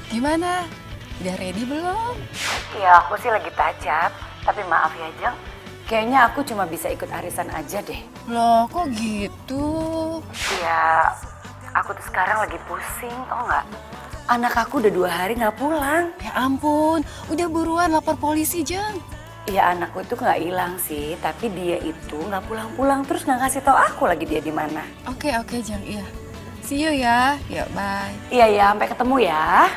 Gimana? Udah ready belum? Ya aku sih lagi tajap, tapi maaf ya Jeng. Kayaknya aku cuma bisa ikut arisan aja deh. Loh, kok gitu? Ya, aku tuh sekarang lagi pusing, tau nggak? Anak aku udah 2 hari nggak pulang. Ya ampun, udah buruan lapor polisi, Jeng. Ya anakku itu nggak hilang sih, tapi dia itu nggak pulang-pulang terus nggak kasih tahu aku lagi dia di mana. Oke, Jeng, iya. See you ya. Yuk, bye. Iya ya, sampai ketemu ya.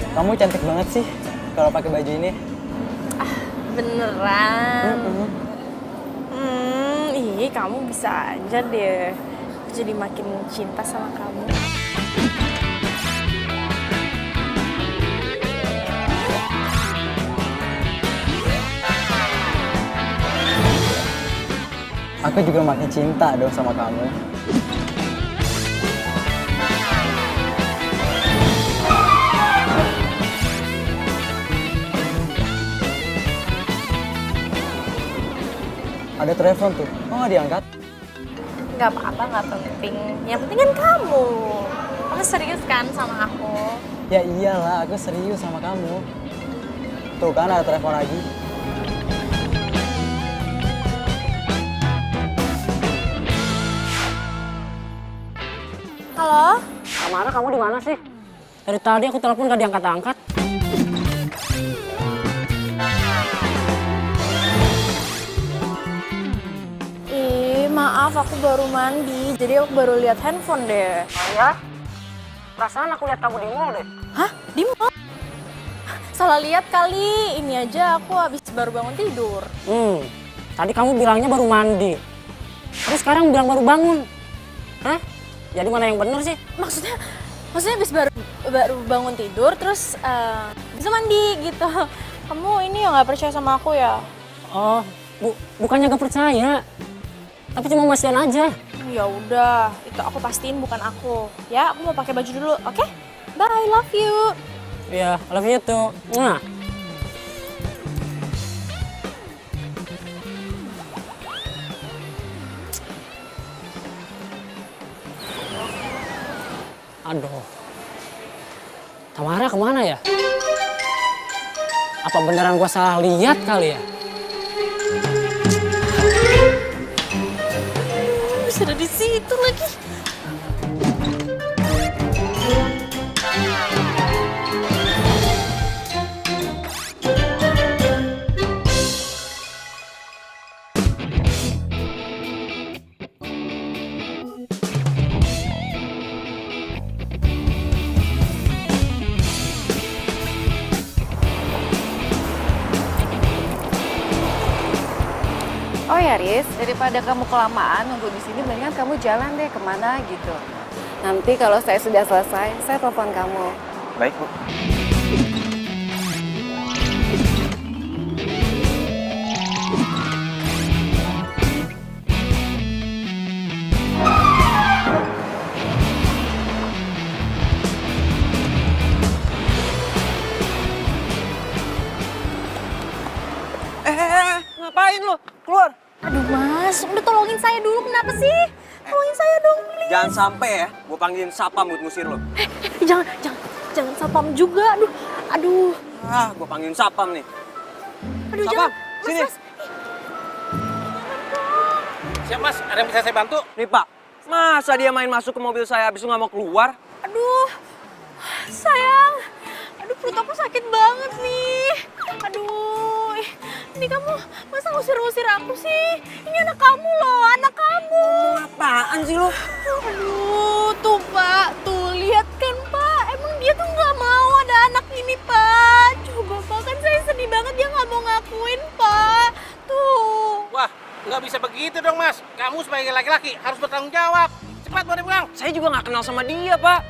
Kamu cantik banget sih kalau pakai baju ini. Beneran? Ih, kamu bisa aja deh. Jadi makin cinta sama kamu. Aku juga makin cinta dong sama kamu. Ada telepon tuh, kok nggak diangkat? Gak apa-apa, gak penting. Yang penting kan kamu. Kamu serius kan sama aku? Ya iyalah, aku serius sama kamu. Tuh kan ada telepon lagi. Halo? Tamara, kamu di mana sih? Dari tadi aku telepon gak diangkat-angkat. Maaf, aku baru mandi, jadi aku baru lihat handphone deh. Oh ya? Perasaan aku lihat kamu di mall deh. Hah? Di mall? Salah lihat kali, ini aja aku habis baru bangun tidur. Tadi kamu bilangnya baru mandi. Terus sekarang bilang baru bangun. Hah? Jadi mana yang bener sih? Maksudnya habis baru bangun tidur, terus bisa mandi gitu. Kamu ini ya nggak percaya sama aku ya? Oh, bukannya gak percaya. Tapi cuma mastiin aja. Ya udah, itu aku pastiin bukan aku. Ya, aku mau pakai baju dulu, oke? Bye, love you. Iya, love you too. Mwah. Aduh. Tamara kemana ya? Apa beneran gua salah lihat kali ya? Bisa ada di situ lagi. Oh ya Riz, daripada kamu kelamaan nunggu di sini, mendingan kamu jalan deh kemana gitu. Nanti kalau saya sudah selesai, saya telepon kamu. Baik, Bu. Ngapain lu? Keluar! Aduh mas, udah tolongin saya dulu, kenapa sih? Tolongin saya dong, please. Jangan sampai ya, gue panggilin sapam buat ngusir lo. Jangan sapam juga, aduh. Ah, gue panggilin sapam nih. Aduh, Sapam, jangan. sini. Mas. Siap mas, ada yang bisa saya bantu? Nih Pak, masa dia main masuk ke mobil saya habis itu nggak mau keluar? Aduh, sayang. Aduh, perut aku sakit banget nih. Aduh, ini kamu masa ngusir-ngusir aku sih? Ini anak kamu loh, anak kamu. Apaan sih lo? Aduh, tuh Pak, tuh lihat kan Pak. Emang dia tuh nggak mau ada anak ini Pak. Coba Pak, kan saya sedih banget dia nggak mau ngakuin Pak. Tuh. Wah, nggak bisa begitu dong mas. Kamu sebagai laki-laki harus bertanggung jawab. Cepat bawa dia pulang. Saya juga nggak kenal sama dia Pak.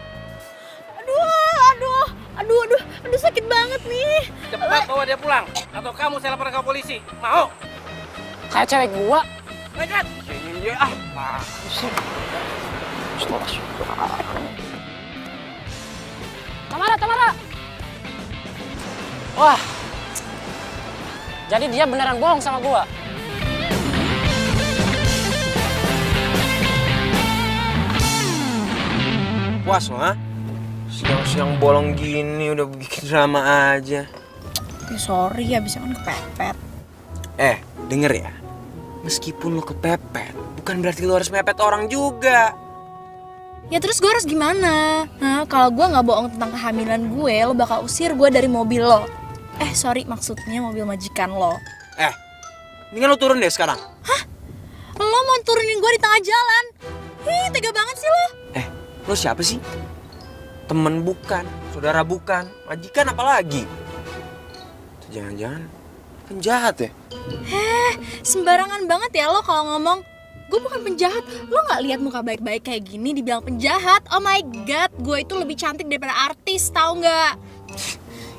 Aduh, sakit banget nih. Cepat bawa dia pulang. Atau kamu saya laporkan ke polisi. Mau? Kayak cewek gua. Cepat. Kayaknya dia apaan sih? Tamara. Wah. Jadi dia beneran bohong sama gua. puas lo, ha? Siang-siang bolong gini udah bikin drama aja. Ya sorry, abisnya kan kepepet. Denger ya. Meskipun lo kepepet, bukan berarti lo harus mepet orang juga. Ya terus gue harus gimana? Nah, kalau gue nggak bohong tentang kehamilan gue, lo bakal usir gue dari mobil lo. Sorry, maksudnya mobil majikan lo. Mendingan lo turun deh sekarang. Hah? Lo mau turunin gue di tengah jalan? Ih, tega banget sih lo. Lo siapa sih? Temen bukan, saudara bukan, majikan apalagi? Jangan-jangan penjahat ya? Sembarangan banget ya lo kalau ngomong. Gue bukan penjahat. Lo nggak lihat muka baik-baik kayak gini dibilang penjahat? Oh my god, gue itu lebih cantik daripada artis, tahu nggak?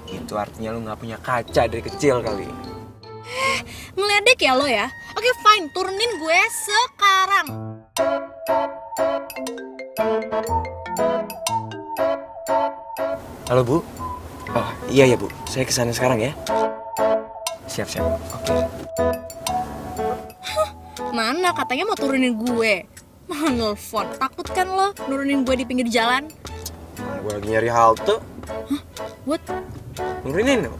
Itu artinya lo nggak punya kaca dari kecil kali. Ngeledek ya lo ya? Oke fine, turunin gue sekarang. Halo Bu. Oh iya ya Bu, saya kesana sekarang ya. Siap-siap, oke. Mana katanya mau turunin gue? Malah nelfon. Takut kan lo nurunin gue di pinggir jalan? Gue lagi nyari halte. What? Nurunin lo.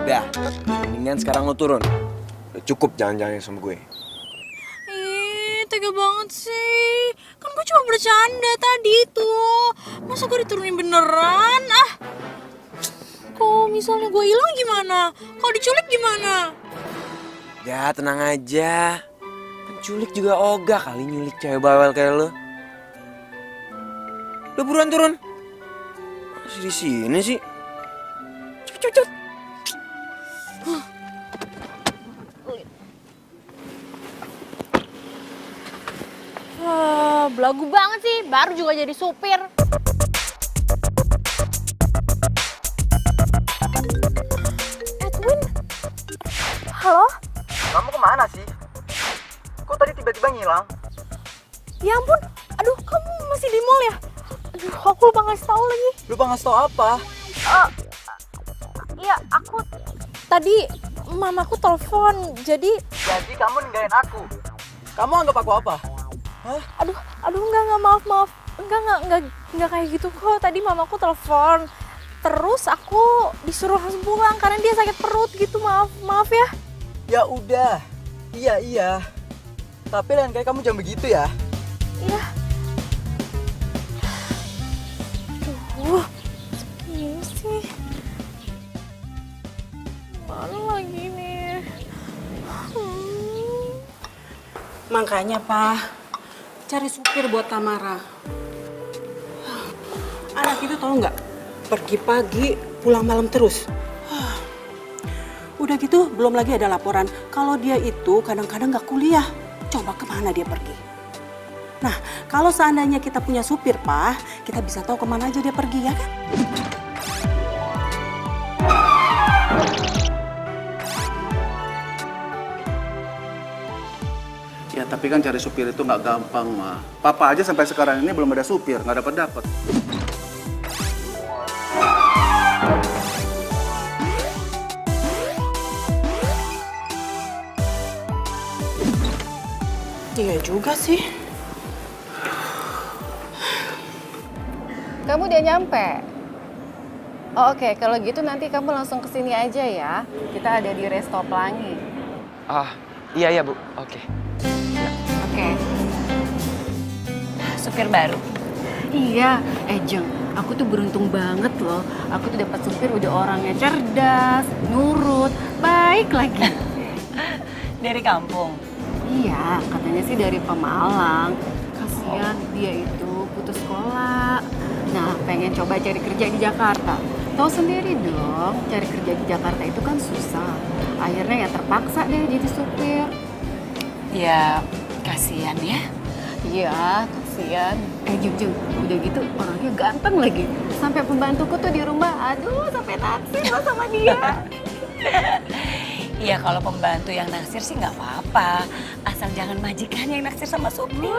Udah, mendingan sekarang lo turun. Udah cukup jalan-jalan sama gue. Tega banget sih. Kan gue cuma bercanda tadi tuh. Masa gue diturunin beneran? Kalau misalnya gue hilang gimana? Kalau diculik gimana? Ya tenang aja. Penculik juga ogah kali nyulik cewek bawel kayak lo. Udah buruan turun. Masih di sini sih. Cepet. Belagu banget sih, baru juga jadi supir. Edwin? Halo? Kamu kemana sih? Kok tadi tiba-tiba ngilang? Ya ampun, aduh kamu masih di mall ya? Aduh, aku lupa ngasih tahu lagi. Lupa ngasih tau apa? Iya, aku tadi mamaku telepon, jadi Kamu ninggalin aku. Kamu anggap aku apa? aduh enggak maaf. Enggak kayak gitu kok. Tadi mamaku telepon. Terus aku disuruh langsung pulang karena dia sakit perut gitu. Maaf ya. Ya udah. Iya. Tapi lain kali kamu jangan begitu ya. Iya. Aduh. Ini sih. Mana lagi nih? Makanya, Pak, cari supir buat Tamara. Anak itu tahu nggak, pergi pagi, pulang malam terus. Udah gitu, belum lagi ada laporan kalau dia itu kadang-kadang nggak kuliah. Coba kemana dia pergi? Nah, kalau seandainya kita punya supir, Pak, kita bisa tahu kemana aja dia pergi, ya kan? Ya tapi kan cari supir itu nggak gampang, mah. Papa aja sampai sekarang ini belum ada supir, nggak dapat. Iya juga sih. Kamu udah nyampe? Oh, oke, kalau gitu nanti kamu langsung kesini aja ya. Kita ada di Resto Pelangi. Iya Bu, oke. Oke. Supir baru? Iya, Jeng, aku tuh beruntung banget loh. Aku tuh dapat supir udah orangnya cerdas, nurut, baik lagi. Dari kampung? Iya, katanya sih dari Pemalang. Kasian dia itu putus sekolah. Nah, pengen coba cari kerja di Jakarta. Tahu sendiri dong, cari kerja di Jakarta itu kan susah. Akhirnya ya terpaksa deh jadi supir. Ya, kasihan ya. Iya, kasihan. Jeng, udah gitu orangnya ganteng lagi. Sampai pembantuku tuh di rumah, aduh sampai naksir loh sama dia. Iya, kalau pembantu yang naksir sih nggak apa-apa. Asal jangan majikan yang naksir sama supir.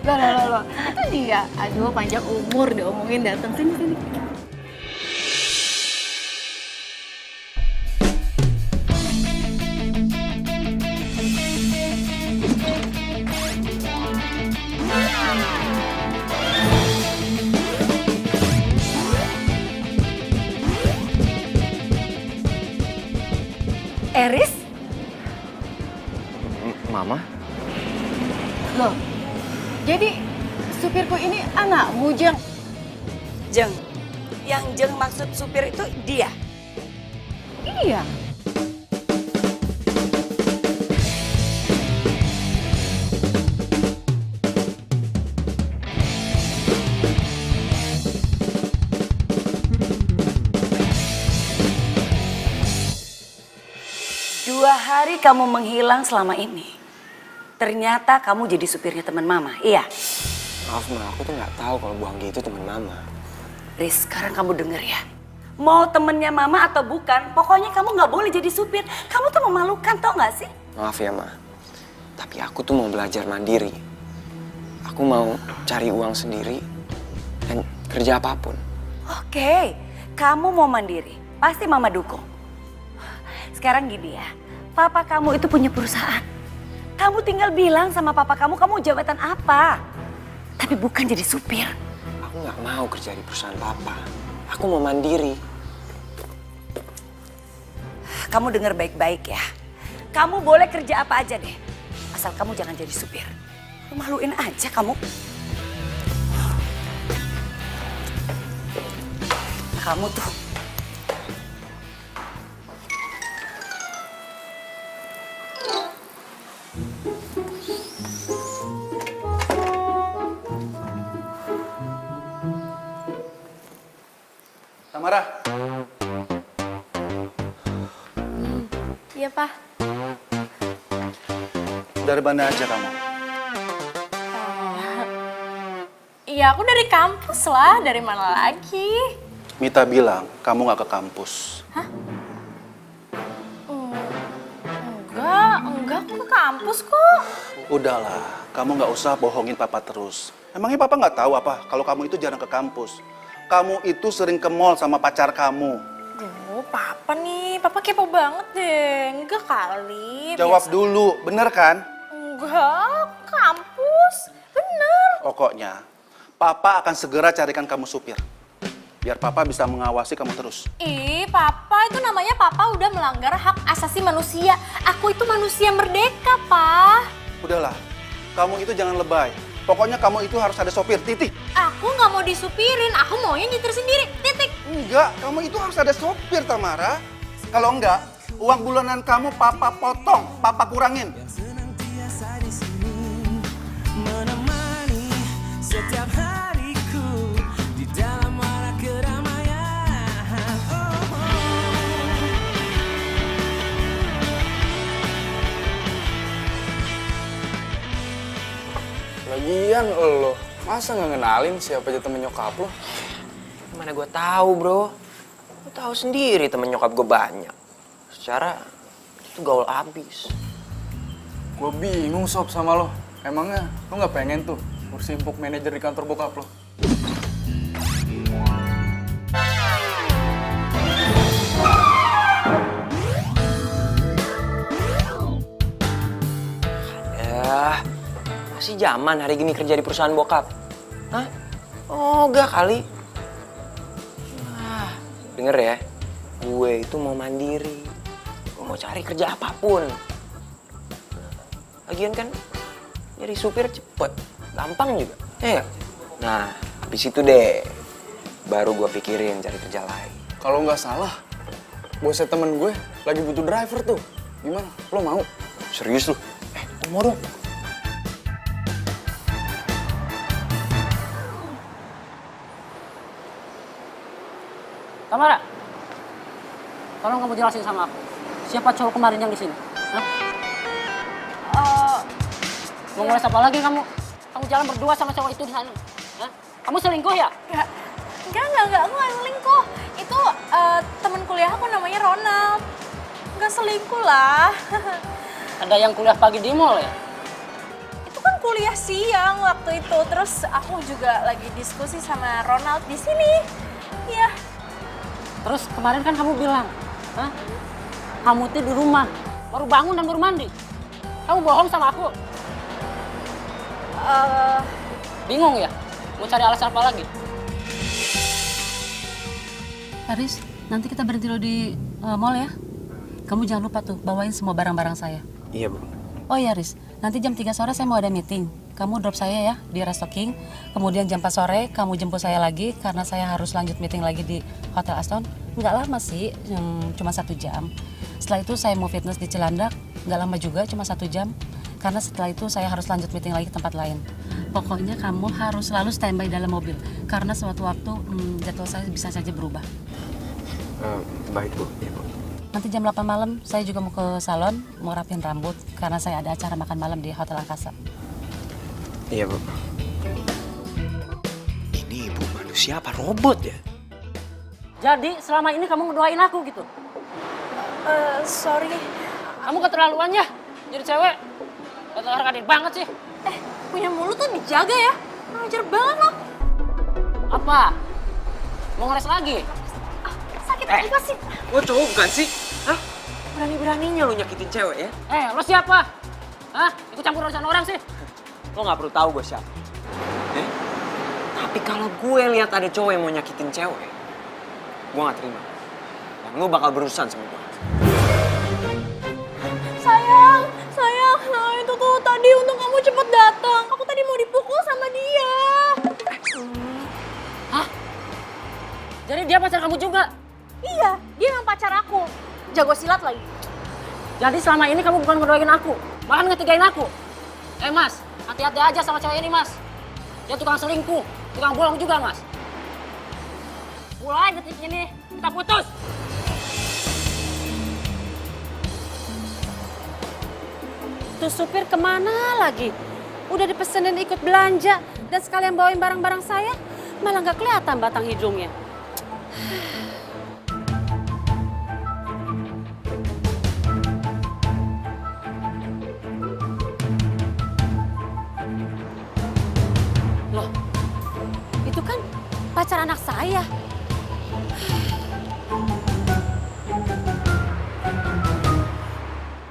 Loh, itu dia. Aduh, panjang umur diomongin datang sini. Eris? Mama? Loh, jadi supirku ini anakmu, Jeng? Jeng. Yang Jeng maksud supir itu dia? Iya. Dua hari kamu menghilang selama ini. Ternyata kamu jadi supirnya teman Mama, iya? Maaf Ma, aku tuh nggak tahu kalau Bu Anggi itu teman Mama. Riz, sekarang kamu denger ya. Mau temennya Mama atau bukan, pokoknya kamu nggak boleh jadi supir. Kamu tuh memalukan, tau nggak sih? Maaf ya Ma, tapi aku tuh mau belajar mandiri. Aku mau cari uang sendiri dan kerja apapun. Oke, kamu mau mandiri. Pasti Mama dukung. Sekarang gini ya, papa kamu itu punya perusahaan. Kamu tinggal bilang sama papa kamu jabatan apa. Tapi bukan jadi supir. Aku nggak mau kerja di perusahaan Papa. Aku mau mandiri. Kamu dengar baik-baik ya. Kamu boleh kerja apa aja deh. Asal kamu jangan jadi supir. Lu maluin aja kamu. Kamu tuh. Tamara, Iya, Pak. dari mana aja kamu? Iya, aku dari kampus lah. Dari mana lagi? Mita bilang kamu nggak ke kampus. Enggak, aku ke kampus kok. Udahlah, kamu nggak usah bohongin Papa terus. Emangnya Papa nggak tahu apa kalau kamu itu jarang ke kampus? Kamu itu sering ke mall sama pacar kamu. Duh, Papa nih. Papa kepo banget deh. Enggak kali. Jawab dulu, bener kan? Enggak, kampus. Bener. Pokoknya, Papa akan segera carikan kamu supir. Biar Papa bisa mengawasi kamu terus. Ih, Papa, itu namanya Papa udah melanggar hak asasi manusia. Aku itu manusia merdeka, Pak. Udahlah, kamu itu jangan lebay. Pokoknya kamu itu harus ada sopir, titik. Aku nggak mau disupirin, aku maunya nyetir sendiri, titik. Enggak, kamu itu harus ada sopir, Tamara. Kalau enggak, uang bulanan kamu Papa potong, Papa kurangin. Lagian lo, masa nggak ngenalin siapa aja temen nyokap lo? Mana gue tahu bro. Lo tahu sendiri temen nyokap gue banyak. Secara itu gaul abis. Gue bingung sob sama lo. Emangnya lo nggak pengen tuh kursi empuk manajer di kantor bokap lo? Ya, masih zaman hari gini kerja di perusahaan bokap. Hah? Oh, enggak kali. Nah, denger ya, gue itu mau mandiri. Gue mau cari kerja apapun. Lagian kan, jadi supir cepet, gampang juga. Ya nggak? Nah, habis itu deh, baru gue pikirin cari kerja lain. Kalau nggak salah, bosnya temen gue lagi butuh driver tuh. Gimana? Lo mau? Serius lu? Mau dong. Tamara, tolong kamu jelasin sama aku. Siapa cowok kemarin yang di sini? Hah? Mau ngulas apa lagi kamu? Kamu jalan berdua sama cowok itu di sana. Hah? Kamu selingkuh ya? Enggak, aku nggak selingkuh. Itu teman kuliah aku namanya Ronald. Nggak selingkuh lah. Ada yang kuliah pagi di mall ya? Itu kan kuliah siang waktu itu. Terus aku juga lagi diskusi sama Ronald di sini. Iya. Terus kemarin kan kamu bilang, hah? Kamu tuh di rumah, baru bangun dan baru mandi. Kamu bohong sama aku. Bingung ya? Mau cari alasan apa lagi? Aris, nanti kita berhenti lo di mall ya. kamu jangan lupa tuh bawain semua barang-barang saya. Iya, Bu. Oh ya Riz, nanti jam 3 sore saya mau ada meeting. Kamu drop saya ya di Restoking. Kemudian jam 4 sore kamu jemput saya lagi karena saya harus lanjut meeting lagi di Hotel Aston. Nggak lama sih, cuma 1 jam. Setelah itu saya mau fitness di Cilandak, nggak lama juga, cuma 1 jam. Karena setelah itu saya harus lanjut meeting lagi ke tempat lain. Pokoknya kamu harus selalu standby dalam mobil. Karena suatu waktu jadwal saya bisa saja berubah. Baik, Bu. Iya, Bu. Nanti jam 8 malam saya juga mau ke salon, mau rapiin rambut. Karena saya ada acara makan malam di Hotel Angkasa. Iya, Bu. Ini ibu manusia apa robot ya? Jadi selama ini kamu ngedoain aku gitu? Sorry. Kamu keterlaluan ya jadi cewek. Hargain banget sih. Punya mulut tuh dijaga ya. Ngajar banget lo. Apa? Mau ngeres lagi? Sakit apa sih? Lo cowok bukan sih? Hah? Berani-beraninya lo nyakitin cewek ya? Lo siapa? Hah? Ikut campur urusan orang sih? Lo gak perlu tahu gue siapa. Tapi kalau gue lihat ada cowok yang mau nyakitin cewek, gue gak terima. Dan lo bakal berurusan sama gue. Sayang, nah itu tuh tadi untung kamu cepet datang. Aku tadi mau dipukul sama dia. Hah? Jadi dia pacar kamu juga? Iya, dia memang pacar aku. Jago silat lagi. Jadi selama ini kamu bukan ngedoain aku, malah ngetigain aku. Mas, hati-hati aja sama cewek ini, Mas. Dia tukang selingkuh, tukang bohong juga, Mas. Mulai detik ini, kita putus. Tuh supir kemana lagi? Udah dipesenin ikut belanja dan sekalian bawain barang-barang saya, malah nggak kelihatan batang hidungnya. Loh, itu kan pacar anak saya.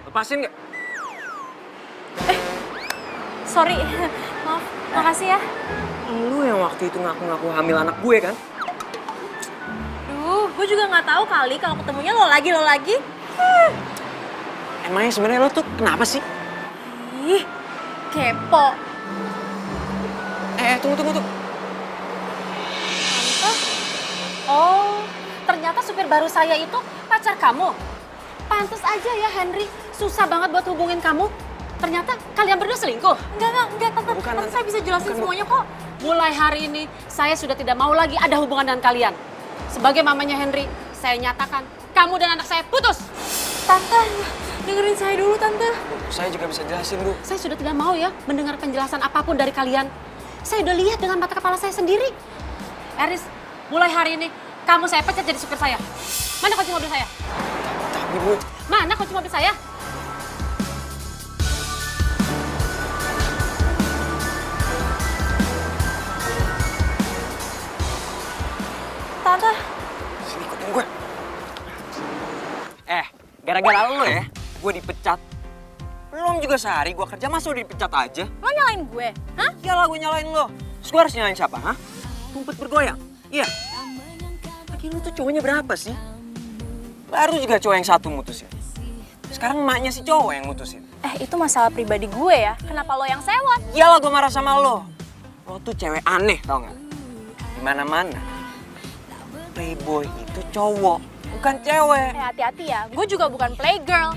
Lepasin gak? Sorry, maaf, makasih ya. Lu yang waktu itu ngaku-ngaku hamil anak gue kan? Gue juga nggak tahu kali kalau ketemunya lo lagi. Emangnya sebenarnya lo tuh kenapa sih? Ih, kepo. Tunggu. Oh, ternyata supir baru saya itu pacar kamu. Pantes aja ya Henry, susah banget buat hubungin kamu. Ternyata kalian berdua selingkuh? Enggak, Tante saya bisa jelasin semuanya kok. Mulai hari ini, saya sudah tidak mau lagi ada hubungan dengan kalian. Sebagai mamanya Henry, saya nyatakan kamu dan anak saya putus. Tante, dengerin saya dulu, Tante. Saya juga bisa jelasin, Bu. Saya sudah tidak mau ya mendengar penjelasan apapun dari kalian. Saya udah lihat dengan mata kepala saya sendiri. Eris, mulai hari ini, kamu saya pecat jadi supir saya. Mana kunci mobil saya? Tapi, Bu. Mana kunci mobil saya? Tante. Sini ikutin gue. Gara-gara lo ya, gue dipecat. Belum juga sehari gue kerja, masa udah dipecat aja? Lo nyalain gue? Hah? Iyalah gue nyalain lo. Terus gue harus nyalain siapa, hah? Rumput bergoyang? Iya. Lagi lu tuh cowoknya berapa sih? Baru juga cowok yang satu mutusin. Sekarang emaknya si cowok yang mutusin. Itu masalah pribadi gue ya. Kenapa lo yang sewot? Iyalah gue marah sama lo. Lo tuh cewek aneh, tau gak? Dimana-mana. Playboy itu cowok, bukan cewek. Hati-hati ya, gue juga bukan playgirl.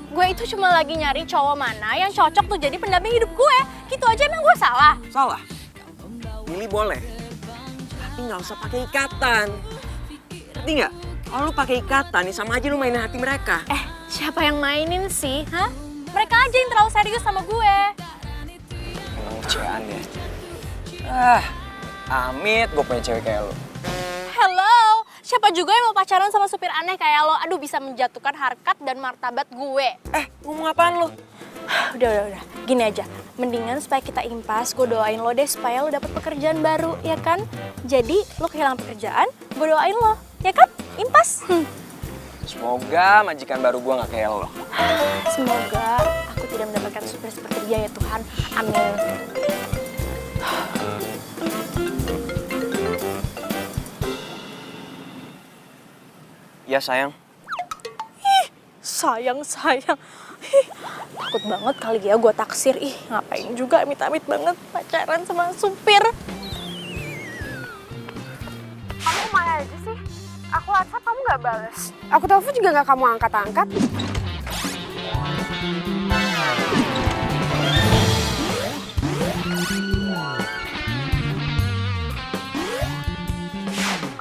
Gue itu cuma lagi nyari cowok mana yang cocok tuh jadi pendamping hidup gue. Gitu aja emang gue salah? Salah. Pilih boleh. Tapi nggak usah pakai ikatan. Ngerti nggak? Kalau lu pakai ikatan nih sama aja lu mainin hati mereka. Siapa yang mainin sih? Hah? Mereka aja yang terlalu serius sama gue. Emang cewek aneh. Amit gue punya cewek kayak lu. Hello, siapa juga yang mau pacaran sama supir aneh kayak lo? Aduh, bisa menjatuhkan harkat dan martabat gue. Ngomong apaan lo? Udah. Gini aja, mendingan supaya kita impas, gue doain lo deh supaya lo dapet pekerjaan baru, ya kan? Jadi, lo kehilangan pekerjaan, gue doain lo, ya kan? Impas. Semoga majikan baru gue gak kayak lo. Semoga aku tidak mendapatkan supir seperti dia ya Tuhan. Amin. Ya sayang. sayang. Ih, takut banget kali ya gue taksir. Ih, ngapain juga amit-amit banget pacaran sama supir. Kamu kemana aja sih? Aku WhatsApp kamu gak bales. Aku telepon juga gak kamu angkat-angkat.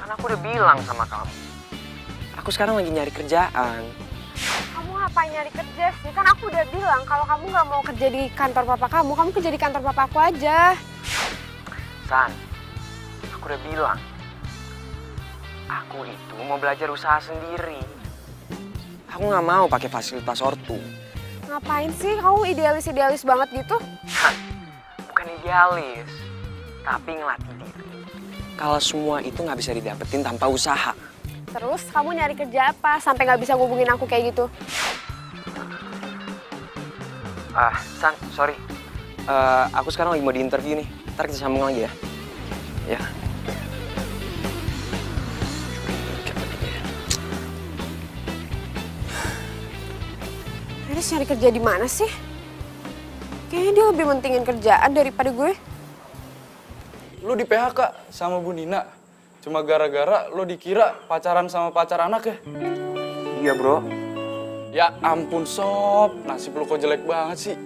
Kan aku udah bilang sama kamu. Aku sekarang lagi nyari kerjaan. Kamu ngapain nyari kerja sih? Kan aku udah bilang kalau kamu gak mau kerja di kantor papa kamu kerja di kantor papa aku aja. San, aku udah bilang. Aku itu mau belajar usaha sendiri. Aku nggak mau pakai fasilitas ortu. Ngapain sih? Kamu idealis banget gitu? Bukan idealis, tapi ngelatih diri. Kalau semua itu nggak bisa didapetin tanpa usaha. Terus kamu nyari kerja apa sampai nggak bisa ngubungin aku kayak gitu? San, sorry. Aku sekarang lagi mau di interview nih. Ntar kita sambung lagi ya. Ya. Aris nyari kerja di mana sih? Kayaknya dia lebih mentingin kerjaan daripada gue. Lu di PHK sama Bu Nina. Cuma gara-gara lu dikira pacaran sama pacar anak ya? Iya, bro. Ya ampun, Sob. Nasib lu kok jelek banget sih.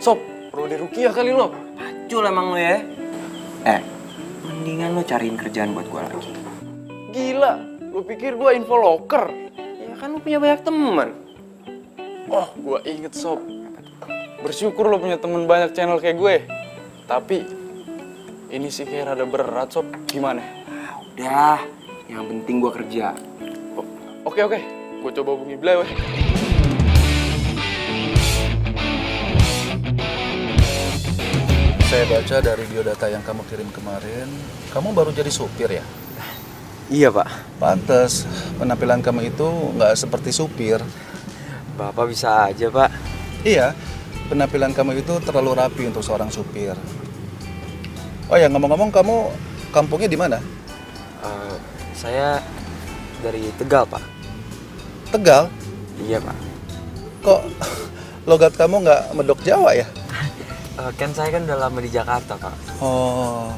Sob, perlu dirukiah kali lo. Pacul emang lu ya. Mendingan lu cariin kerjaan buat gue lagi. Gila, lu pikir gua info loker? Ya kan lu punya banyak teman. Oh, gua inget, Sob. Bersyukur lo punya temen banyak channel kayak gue. Tapi, ini sih kayak rada berat, Sob. Gimana? Udah, yang penting gue kerja. Oke. Gue coba hubungi beliau. Saya baca dari biodata yang kamu kirim kemarin, kamu baru jadi supir ya? Iya, Pak. Pantes, penampilan kamu itu nggak seperti supir. Bapak bisa aja, Pak. Iya, penampilan kamu itu terlalu rapi untuk seorang supir. Oh ya, ngomong-ngomong, kamu kampungnya di mana? Saya dari Tegal, Pak. Tegal? Iya, Pak. Kok logat kamu nggak medok Jawa ya? Kan saya kan udah lama di Jakarta, Pak. Oh.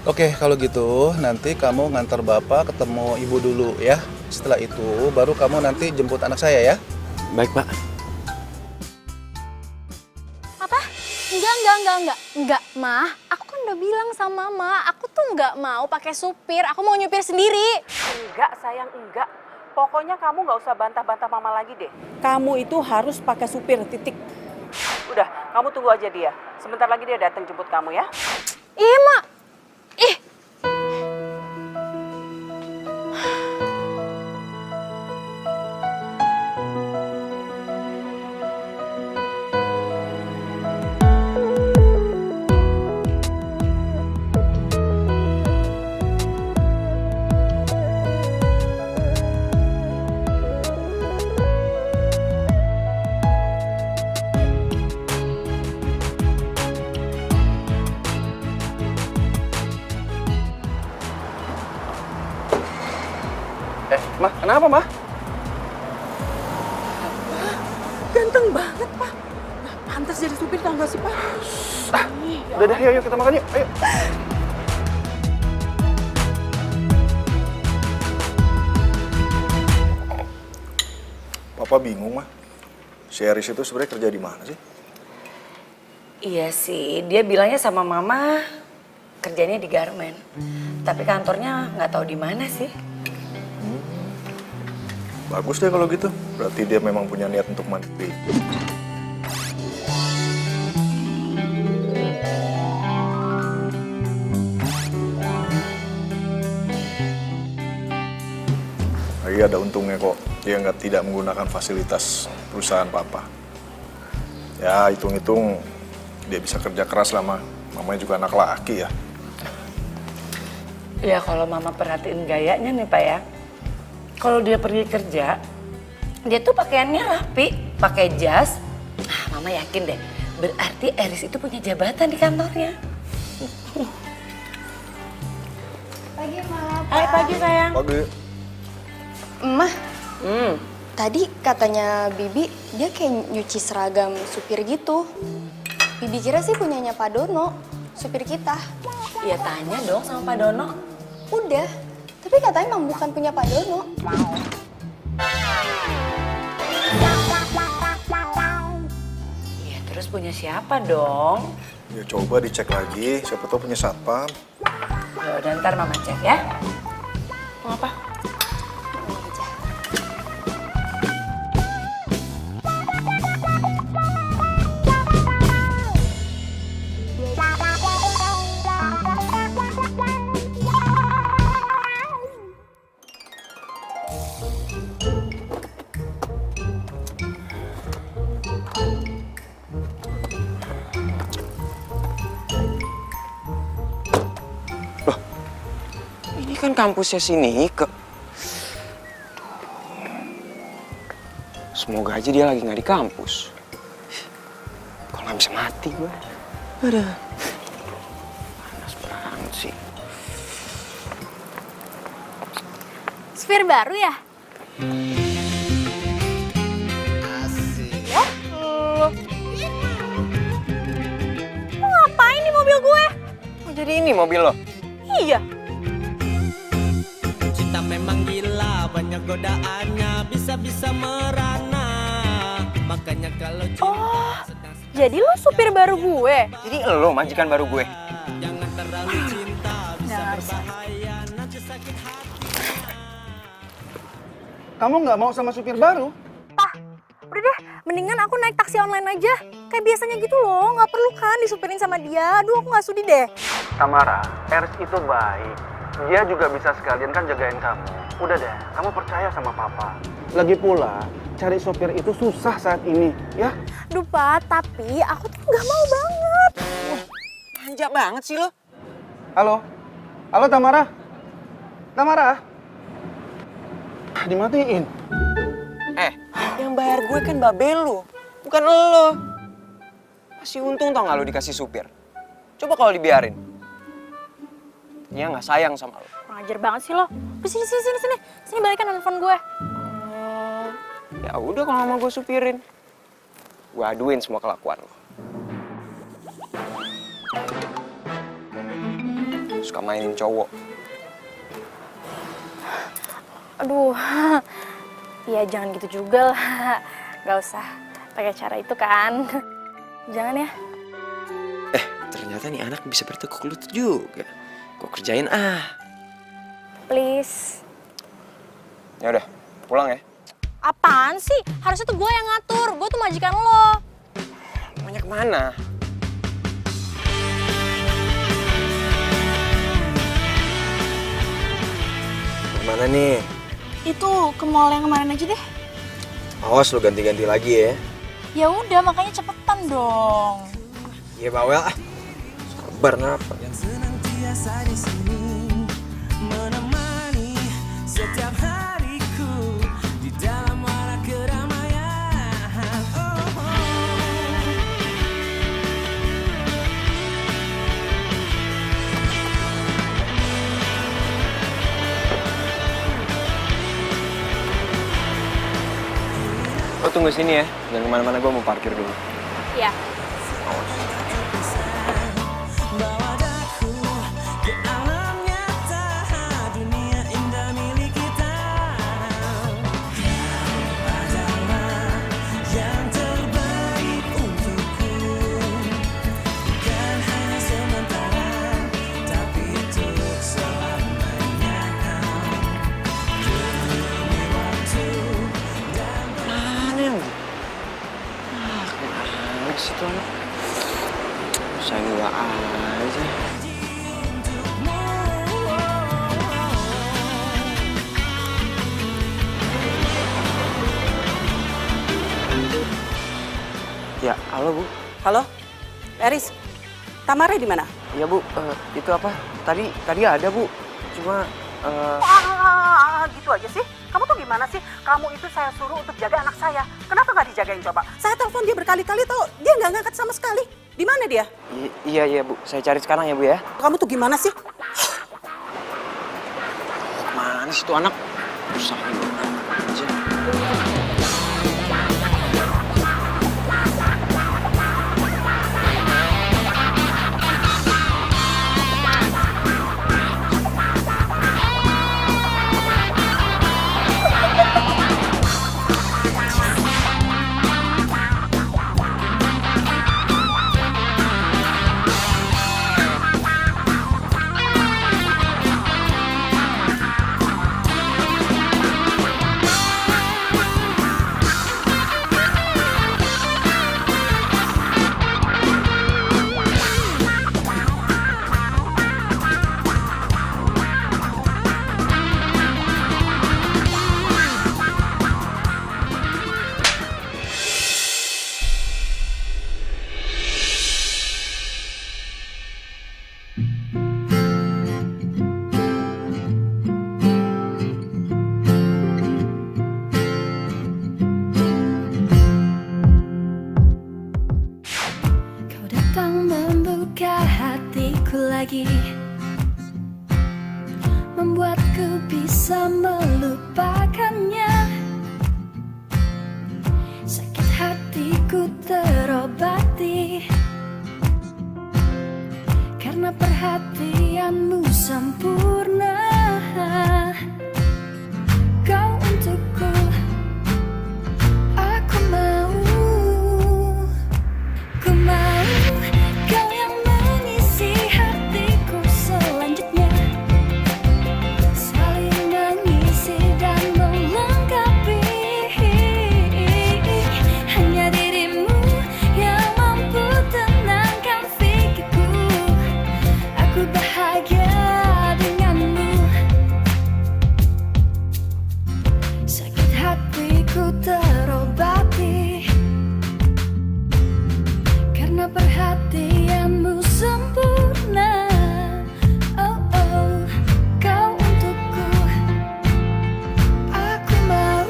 Oke, kalau gitu nanti kamu ngantar bapak ketemu ibu dulu ya. Setelah itu baru kamu nanti jemput anak saya ya. Baik, Pak. Apa? Enggak, Mah. Aku kan udah bilang sama Mama, aku tuh nggak mau pakai supir, aku mau nyupir sendiri. Enggak, sayang, enggak. Pokoknya kamu nggak usah bantah-bantah mama lagi deh. Kamu itu harus pakai supir, titik. Udah, kamu tunggu aja dia. Sebentar lagi dia datang jemput kamu ya. Iya, Mak. Ih. Mah, kenapa, Mah? Ganteng banget, Pak. Nah, pantas jadi supir, tau gak sih, Pak? Udah deh, ayo kita makan yuk. Ayo. Papa bingung, Mah. Si Aris itu sebenarnya kerja di mana sih? Iya sih, dia bilangnya sama mama kerjanya di garmen. Tapi kantornya nggak tahu di mana sih. Bagus deh kalau gitu. Berarti dia memang punya niat untuk mandiri. Lagi ada untungnya kok. Dia tidak menggunakan fasilitas perusahaan papa. Ya, hitung-hitung dia bisa kerja keras lah, Ma. Mamanya juga anak laki ya. Ya kalau mama perhatiin gayanya nih Pak ya. Kalau dia pergi kerja, dia tuh pakaiannya rapi, pakai jas. Nah, mama yakin deh, berarti Aris itu punya jabatan di kantornya. Pagi, Ma. Hai, pagi sayang. Pagi. Mah, Tadi katanya Bibi dia kayak nyuci seragam supir gitu. Bibi kira sih punyanya Pak Dono, supir kita. Ya tanya dong sama Pak Dono. Udah, tapi katanya emang bukan punya Pak Dono. Ya terus punya siapa dong? Ya coba dicek lagi, siapa tahu punya satpam. Ya udah ntar mama cek ya. Mau apa? Ini kan kampusnya si Nike. Semoga aja dia lagi nggak di kampus. Kalau nggak bisa mati gue. Aduh. Panas banget sih. Supir baru ya? Ya? Lo ngapain di mobil gue? Oh, jadi ini mobil lo? Iya. Cinta memang gila, banyak godaannya, bisa-bisa merana. Makanya kalau cinta Jadi lo supir baru gue? Jadi lo majikan baru gue? jangan terlalu cinta, bisa berbahaya, nanti sakit hati. Kamu nggak mau sama supir baru? Udah deh, mendingan aku naik taksi online aja. Kayak biasanya gitu loh, nggak perlu kan disupirin sama dia. Aduh, aku nggak sudi deh. Tamara, Eris itu baik. Dia juga bisa sekalian kan jagain kamu. Udah deh, kamu percaya sama papa. Lagi pula, cari sopir itu susah saat ini, ya? Duh, Pak, tapi aku tuh nggak mau banget. Manja banget sih lo. Halo? Halo Tamara? Tamara? Dimatiin. Yang bayar gue kan babel lo, bukan lo. Masih untung tau gak lo dikasih supir. Coba kalau dibiarin. Dia nggak sayang sama lo. Kurang ajar banget sih lo. Sini balikan handphone gue. Ya udah kalau nggak mau gue supirin. Gue aduin semua kelakuan lo. Suka mainin cowok. Aduh, ya jangan gitu juga lah. Gak usah pakai cara itu kan. Jangan ya. Ternyata nih anak bisa bertekuk lutut juga. Gue kerjain ah. Please. Ya udah, pulang ya. Apaan sih? Harusnya tuh gue yang ngatur. Gue tuh majikan lo. Maunya kemana? Kemana nih? Itu ke mall yang kemarin aja deh. Awas lu ganti-ganti lagi ya. Ya udah, makanya cepetan dong. Iya bawel ah. Sabar ngapa? Yang senantiasa di sini menemani setiap hariku di dalam warna keramaian. Lo tunggu sini ya, jangan kemana-mana, gue mau parkir dulu. Ya. Bawa daku ke alam nyata, dunia indah milik kita. Kau adalah yang terbaik untukku, bukan hanya sementara, tapi untuk selamanya. Demi waktu dan Aneh. Kemana sih tuh anak? Saya gua aja. Ya, halo Bu. Halo, Eris. Tamara di mana? Iya Bu, itu apa? Tadi ada Bu. Cuma Gitu aja sih. Kamu tuh gimana sih? Kamu itu saya suruh untuk jaga anak saya. Kenapa nggak dijagain coba? Saya telepon dia berkali-kali tau, dia nggak ngangkat sama sekali. Di mana dia? Iya Bu, saya cari sekarang ya Bu ya. Kamu tuh gimana sih? Mana sih tuh anak? Usah aja. bisa melupakannya. Sakit hatiku terobati karena perhatianmu sempurna. Kau untukku, aku mau. Ku mau kau yang mengisi hatiku selanjutnya. Saling mengisi dan melengkapi. Hanya dirimu yang mampu tenangkan pikirku. Aku bahagia denganmu. Sakit hatiku terobati karena perhatianmu sempurna. Oh oh, kau untukku, aku mau.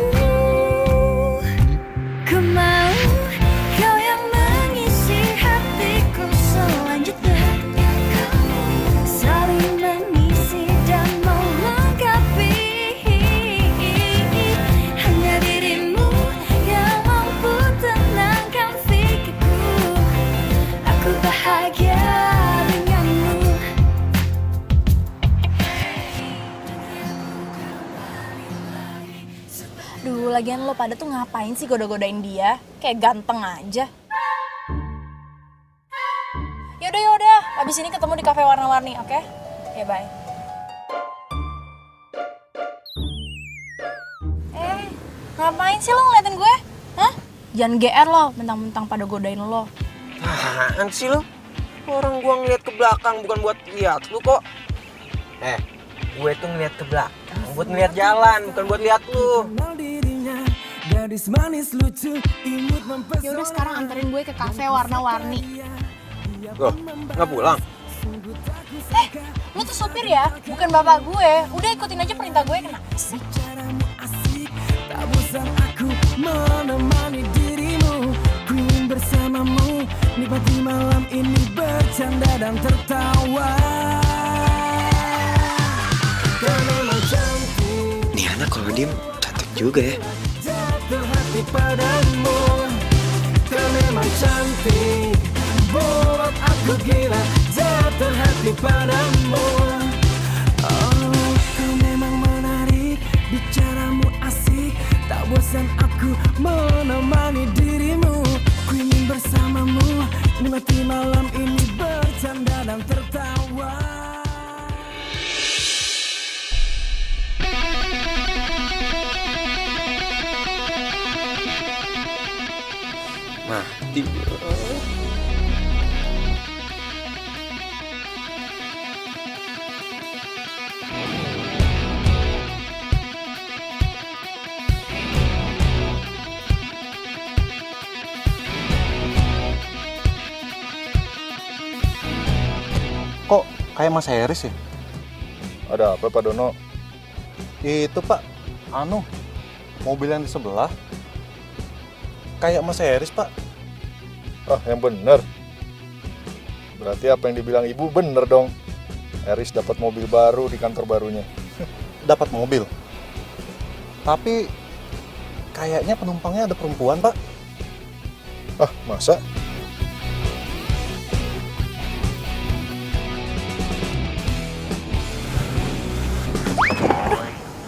Ku mau kau yang mengisi hatiku selanjutnya. Saling mengisi dan melengkapi. Hanya dirimu yang mampu tenangkan pikirku. Aku bahagia denganmu. Duh, lagian lo pada tuh ngapain sih goda-godain dia? Kayak ganteng aja. Yaudah, abis ini ketemu di kafe warna-warni, oke? Ya, bye. Ngapain sih lo ngeliatin gue? Hah? Jangan GR lo, mentang-mentang pada godain lo. Apaan sih lo? Orang gua ngeliat ke belakang bukan buat lihat lu kok. Gue tuh ngeliat ke belakang buat ngeliat jalan, bukan buat lihat lu. Yaudah sekarang anterin gue ke kafe warna-warni. Loh, nggak pulang? Lo tuh supir ya, bukan bapak gue. Udah ikutin aja perintah gue, kenapa sih? Tak bosan aku menemani dirimu, ku ingin bersamamu, nikmati malam ini bercanda dan tertawa. Kau memang cantik. Nih anak kalau diem cantik juga ya. Jatuh hati padamu. Kau memang cantik, buat aku gila. Jatuh hati padamu. Oh, kau memang menarik, bicaramu asik. Tak bosan aku menemani dirimu, ku ingin bersamamu, nikmati malam ini bercanda dan tertawa. Mati. Kok kayak Mas Heris ya? Ada apa Pak Dono? Itu Pak, mobil yang di sebelah. Kayak Mas Heris Pak. Ah, yang bener. Berarti apa yang dibilang ibu bener dong. Eris dapat mobil baru di kantor barunya. Dapat mobil. Tapi kayaknya penumpangnya ada perempuan Pak. Ah, masa?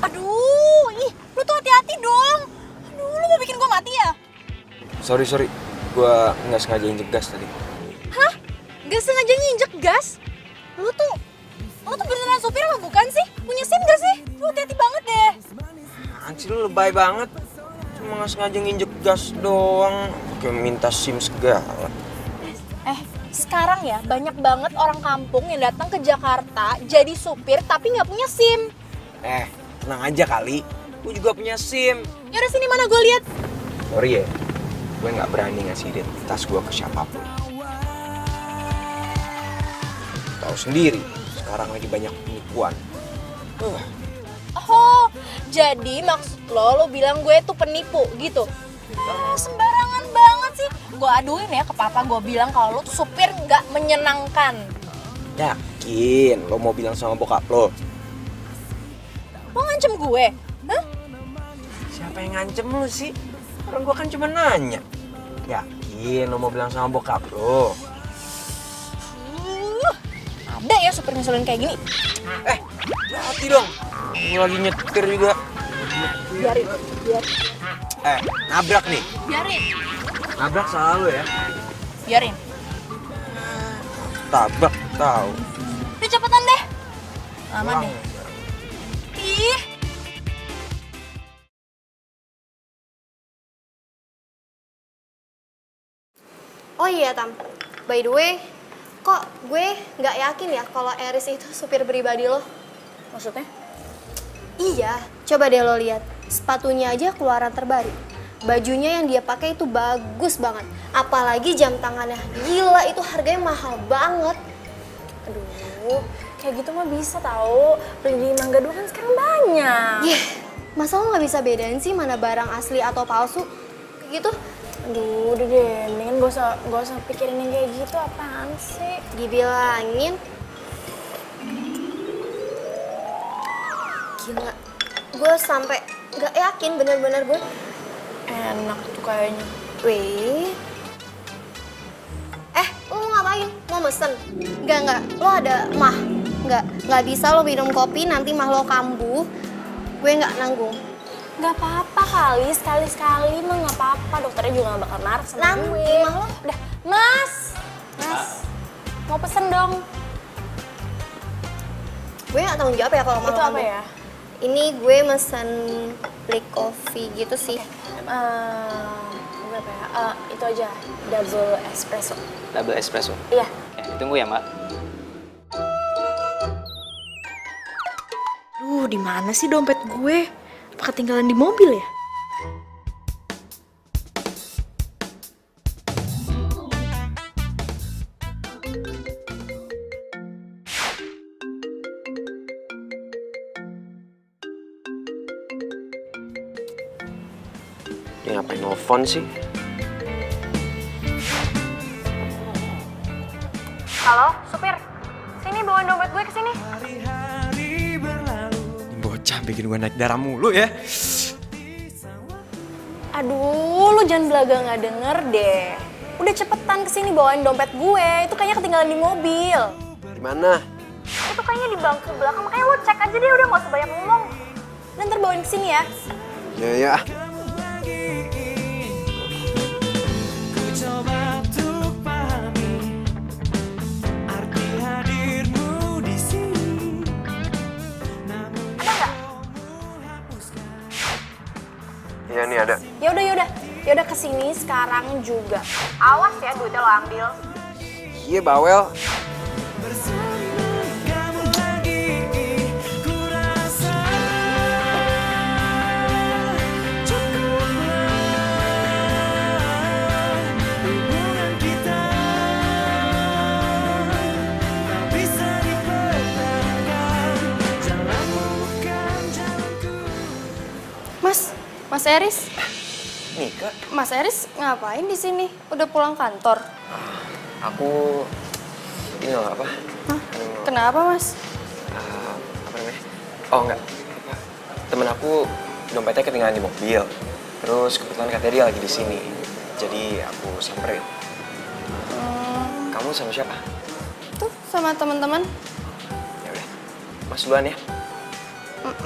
Aduh, lu tuh hati-hati dong. Aduh, lu mau bikin gue mati ya? Sorry, gua nggak sengaja injek gas tadi. Hah? Gak sengaja nginjek gas? Lu tuh beneran supir apa bukan sih? Punya SIM gak sih? Lu hati-hati banget deh. Anjir lu lebay banget. Cuma nggak sengaja nginjek gas doang. Pakai minta SIM segala. Sekarang ya banyak banget orang kampung yang datang ke Jakarta jadi supir tapi nggak punya SIM. Tenang aja kali. Gue juga punya SIM. Yaudah sini mana gue lihat. Sorry ya, gue nggak berani ngasih identitas gue ke siapapun. Tahu sendiri, sekarang lagi banyak penipuan. Oh, jadi maksud lo bilang gue tuh penipu gitu? Sembarangan banget sih. Gue aduin ya ke papa, gue bilang kalau lo tuh supir nggak menyenangkan. Yakin lo mau bilang sama bokap lo? Lo ngancam ngancem gue? Hah? Siapa yang ngancem lu sih? Orang gua kan cuma nanya. Yakin lo mau bilang sama bokap lo? Ada ya supir ngeselin kayak gini. Hati dong. Gua lagi nyetir juga. Biarin. Nabrak nih. Biarin. Nabrak salah lu ya. Biarin. Tabrak tahu. Udah cepetan deh. Aman deh. Ih. Oh iya Tam, by the way, kok gue nggak yakin ya kalau Eris itu supir pribadi lo? Maksudnya? Iya, coba deh lo lihat, sepatunya aja keluaran terbaru. Bajunya yang dia pakai itu bagus banget, apalagi jam tangannya. Gila, itu harganya mahal banget. Aduh, kayak gitu mah bisa tahu. Beli di Mangga 2 kan sekarang banyak. Masa lo nggak bisa bedain sih mana barang asli atau palsu? Kayak gitu? Aduh, udah deh, mendingan gak usah pikirin yang kayak gitu, apaan sih? Dibilangin. Gila, gue sampai nggak yakin bener-bener gue. Enak tuh kayaknya. Wih. Lo mau ngapain? Mau mesen? Enggak, lo ada mah. Nggak bisa lo minum kopi, nanti mah lo kambuh. Gue nggak nanggung. Gak apa-apa kali, sekali-sekali mah gak apa-apa. Dokternya juga gak bakal marah sama Nanti gue. mah lo. Udah, Mas, mau pesen dong. Gue nggak tanggung jawab ya kalau mau. Itu apa ya? Ini gue mesen black coffee gitu sih. Berapa ya? Itu aja, double espresso. Double espresso? Iya. Tunggu ya, Mbak. Duh, di mana sih dompet gue? Apa ketinggalan di mobil ya? Dia ngapain nelfon sih? Halo, supir. Sini bawain dompet gue ke sini. Bocah bikin gue naik darah mulu ya. Aduh, lu jangan belaga nggak denger deh. Udah cepetan kesini bawain dompet gue. Itu kayaknya ketinggalan di mobil. Di mana? Itu kayaknya di bangku belakang. Makanya lu cek aja deh, udah nggak usah banyak ngomong. Dan ntar bawain kesini ya. Ya. Iya nih ada. Yaudah kesini sekarang juga. Awas ya duitnya lo ambil. Iya bawel. Mas Eris. Nika. Mas Eris ngapain di sini? Udah pulang kantor? Aku ini loh apa? Kenapa Mas? Apa namanya? Oh enggak. Temen aku dompetnya ketinggalan di mobil. Terus kebetulan katanya dia lagi di sini. Jadi aku samperin. Kamu sama siapa? Tuh sama teman-teman. Ya udah. Mas duluan ya.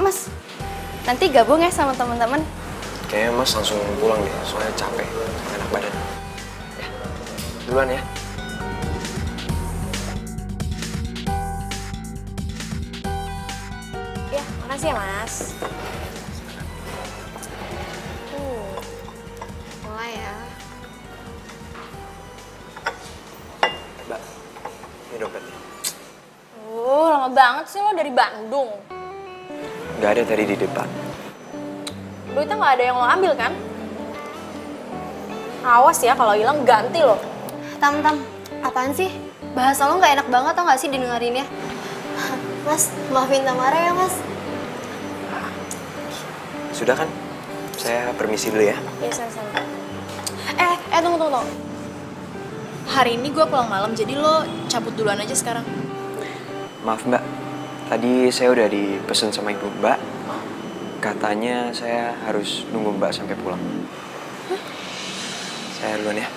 Mas, nanti gabung ya sama teman-teman. Kayaknya Mas langsung pulang deh, soalnya capek, enak badan. Ya, duluan ya. Ya, makasih ya Mas. Mulai ya. Mbak, ini dompetnya. Lama banget sih lo dari Bandung. Gak ada tadi di depan. Duitnya nggak ada yang lo ambil kan? Awas ya kalau hilang ganti lo. Tam, apaan sih? Bahasa lo nggak enak banget tau nggak sih didengerinnya? Mas, maafin Tamara ya Mas. Sudah kan? Saya permisi dulu ya. Iya, sama-sama. Tunggu. Hari ini gue pulang malam, jadi lo cabut duluan aja sekarang. Maaf Mbak, tadi saya udah dipesen sama ibu Mbak. Katanya saya harus nunggu Mbak sampai pulang. Saya duluan ya.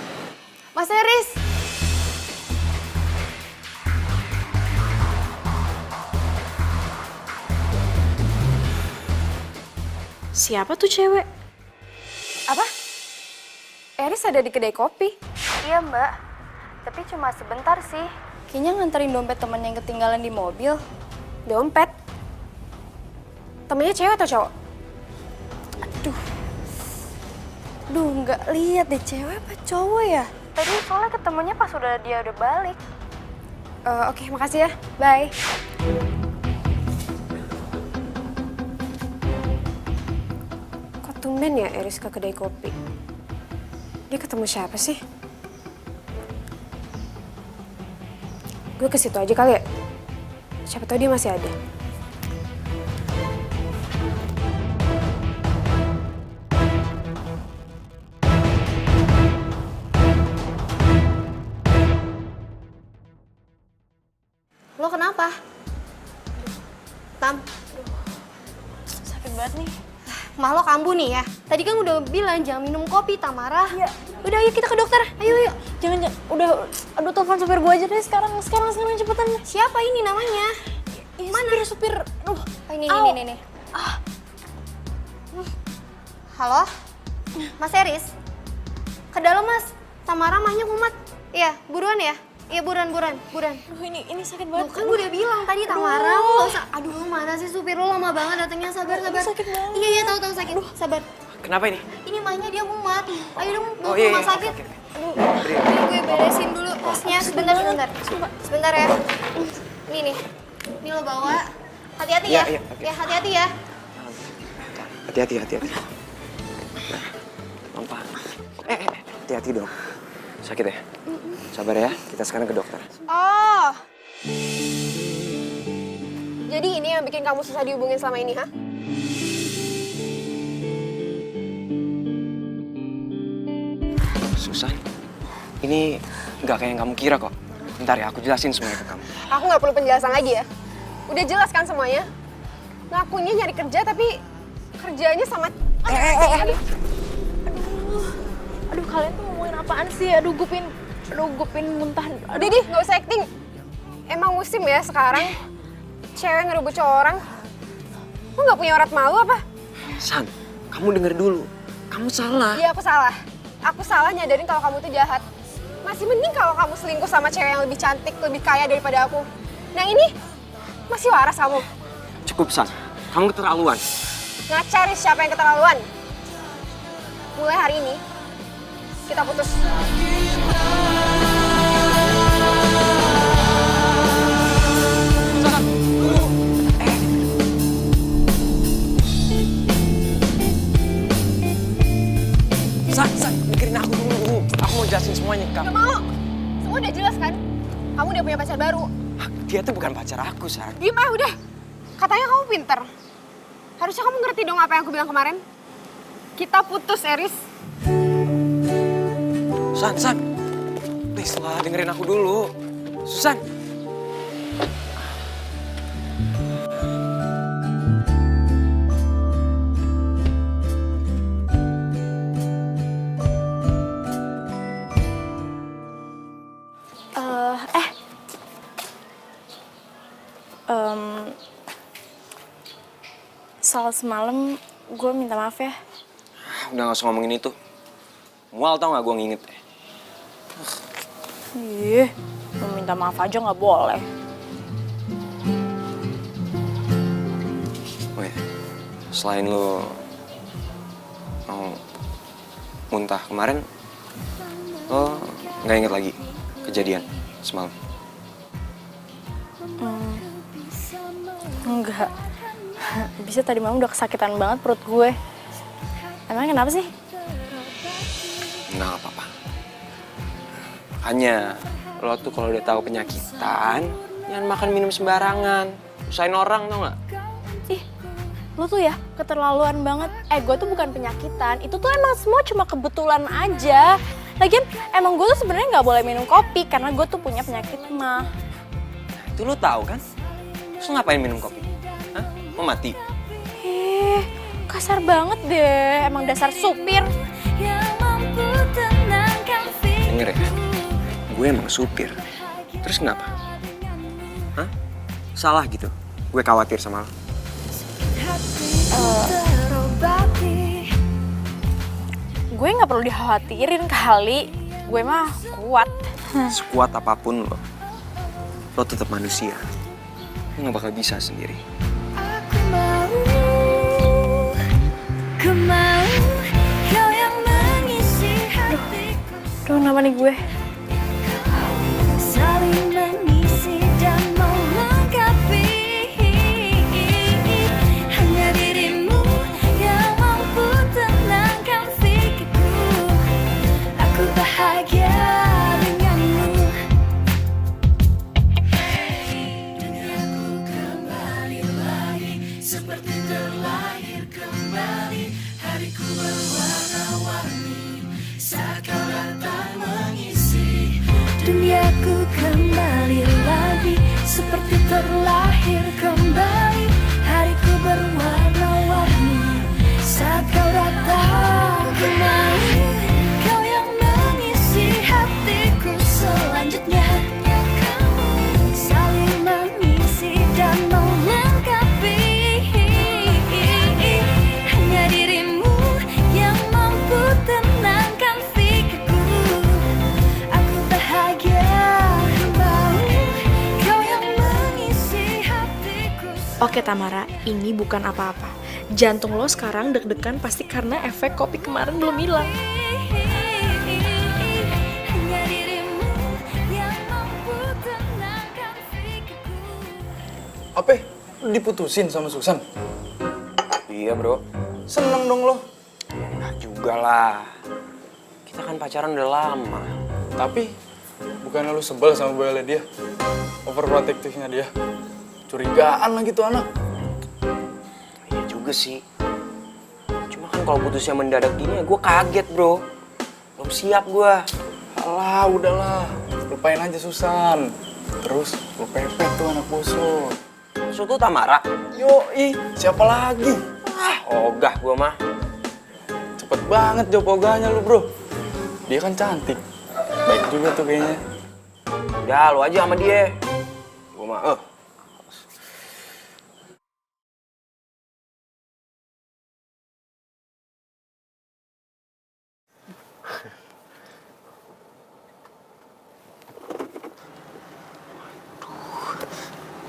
Mas Eris. Siapa tuh cewek? Apa? Eris ada di kedai kopi. Iya mbak, tapi cuma sebentar sih. Kayaknya nganterin dompet temen yang ketinggalan di mobil. Dompet? Temennya cewek atau cowok? Duh, nggak lihat deh cewek apa cowok ya? Tadi soalnya ketemunya pas dia udah balik. Oke, makasih ya. Bye. Kok tumben ya Eris ke kedai kopi? Dia ketemu siapa sih? Gue ke situ aja kali ya. Siapa tahu dia masih ada. Lo kenapa? Tam. Sakit banget nih. Mah lo kambuh nih ya. Tadi kan udah bilang jangan minum kopi, Tamara. Ya. Udah ayo kita ke dokter. Ayo yuk. Jangan, udah, aduh telepon supir gue aja deh sekarang cepetan. Siapa ini namanya? Mana? Supir. Aduh. Ini. Halo? Mas Eris? Ke dalam mas. Tamara mahnya kumat. Iya, buruan ya? Iya buruan. Aduh ini sakit banget. Kan gue udah bilang tadi Tamara, lo gak usah. Aduh mana sih supir lo lama banget datangnya, sabar. Sakit banget. Iya tahu sakit. Sabar. Kenapa ini? Ini mahnya dia kumat. Ayo dong bawa Oh, ke iya, rumah iya. sakit. Oke. Aduh, gue beresin dulu tasnya. Sebentar ya. Nih. Ini lo bawa. Hati-hati ya. Iya, oke. Ya hati-hati ya. Hati-hati. Nampak. Hati-hati dong. Sakit ya? Sabar ya, kita sekarang ke dokter. Oh. Jadi ini yang bikin kamu susah dihubungin selama ini, ha? Susan, ini nggak kayak yang kamu kira kok. Bentar ya, aku jelasin semuanya ke kamu. Aku nggak perlu penjelasan lagi ya. Udah jelas kan semuanya? Ngakunya nyari kerja tapi kerjanya sama... Aduh, kalian tuh ngomongin apaan sih? Aduh, gue pengen muntah. Udah deh, nggak usah acting. Emang musim ya sekarang. Cewek ngerebut cowok orang. Lu nggak punya urat malu apa? San, kamu denger dulu. Kamu salah. Iya, aku salah. Aku salah nyadarin kalau kamu tuh jahat. Masih mending kalau kamu selingkuh sama cewek yang lebih cantik, lebih kaya daripada aku. Nah ini, masih waras kamu. Cukup, San. Kamu keterlaluan. Ngacarin siapa yang keterlaluan. Mulai hari ini, kita putus. San, mikirin aku dulu. Aku mau jelasin semuanya ke kamu. Gak mau. Semua udah jelas kan? Kamu udah punya pacar baru. Dia tuh bukan pacar aku, San. Diem aja udah. Katanya kamu pinter. Harusnya kamu ngerti dong apa yang aku bilang kemarin. Kita putus, Eris. San. Please lah, dengerin aku dulu. Susan. Soal semalam, gue minta maaf ya. Udah gak usah ngomongin itu. Mual tau gak gue nginget. Ih, mau minta maaf aja nggak boleh. Weh, selain lo mau muntah kemarin, lo nggak inget lagi kejadian semalam? Enggak. Bisa tadi malam udah kesakitan banget perut gue. Emang kenapa sih? Nggak apa-apa. Hanya lo tuh kalau udah tahu penyakitan, jangan makan minum sembarangan. Usahain orang tau nggak? Ih, lo tuh ya keterlaluan banget. Gue tuh bukan penyakitan. Itu tuh emang semua cuma kebetulan aja. Lagian emang gue tuh sebenarnya nggak boleh minum kopi karena gue tuh punya penyakit mah. Itu lo tahu kan? Terus ngapain minum kopi? Hah? Mau mati? kasar banget deh, emang dasar supir. Denger ya, gue emang supir. Terus kenapa? Hah? Salah gitu? Gue khawatir sama lo. Gue nggak perlu dikhawatirin kali. Gue mah kuat. Sekuat apapun lo tetap manusia. Lo gak bakal bisa sendiri. Ku mau kau yang mengisi hatiku. Duh, kenapa nih gue? Saling mengisi dan melengkapi. Hanya dirimu yang mampu tenangkan pikirku. Aku bahagia denganmu. Duniaku kembali lagi seperti terlahir kembali. Hariku berwarna-warni saat kau datang mengisi. Duniaku kembali lagi seperti terlahir kembali. Hariku berwarna-warni saat kau datang kembali. Kau yang mengisi hatiku selanjutnya. Saling mengisi dan melengkapi. Hanya dirimu yang mampu tenangkan pikirku. Aku bahagia kembali. Kau yang mengisi hatiku. Oke Tamara, ini bukan apa-apa. Jantung lo sekarang deg-degan pasti karena efek kopi kemarin belum hilang. Hanya dirimu yang mampu tenangkan pikirku. Apa? Lu diputusin sama Susan? Iya bro. Seneng dong lo. Nah juga lah. Kita kan pacaran udah lama. Tapi bukannya lu sebel sama boynya dia? Overprotective-nya dia. Curigaan lah gitu anak. Iya juga sih. Cuma kan kalau putusnya mendadak gini ya gue kaget bro. Belum siap gue. Alah udahlah. Lupain aja Susan. Terus lu pepet tuh anak bosok. Maksud tuh Tamara? Yoi, siapa lagi? Ogah gue mah. Cepet banget jawab ogahnya lu bro. Dia kan cantik. Baik juga tuh kayaknya. Udah lu aja sama dia. Gue mah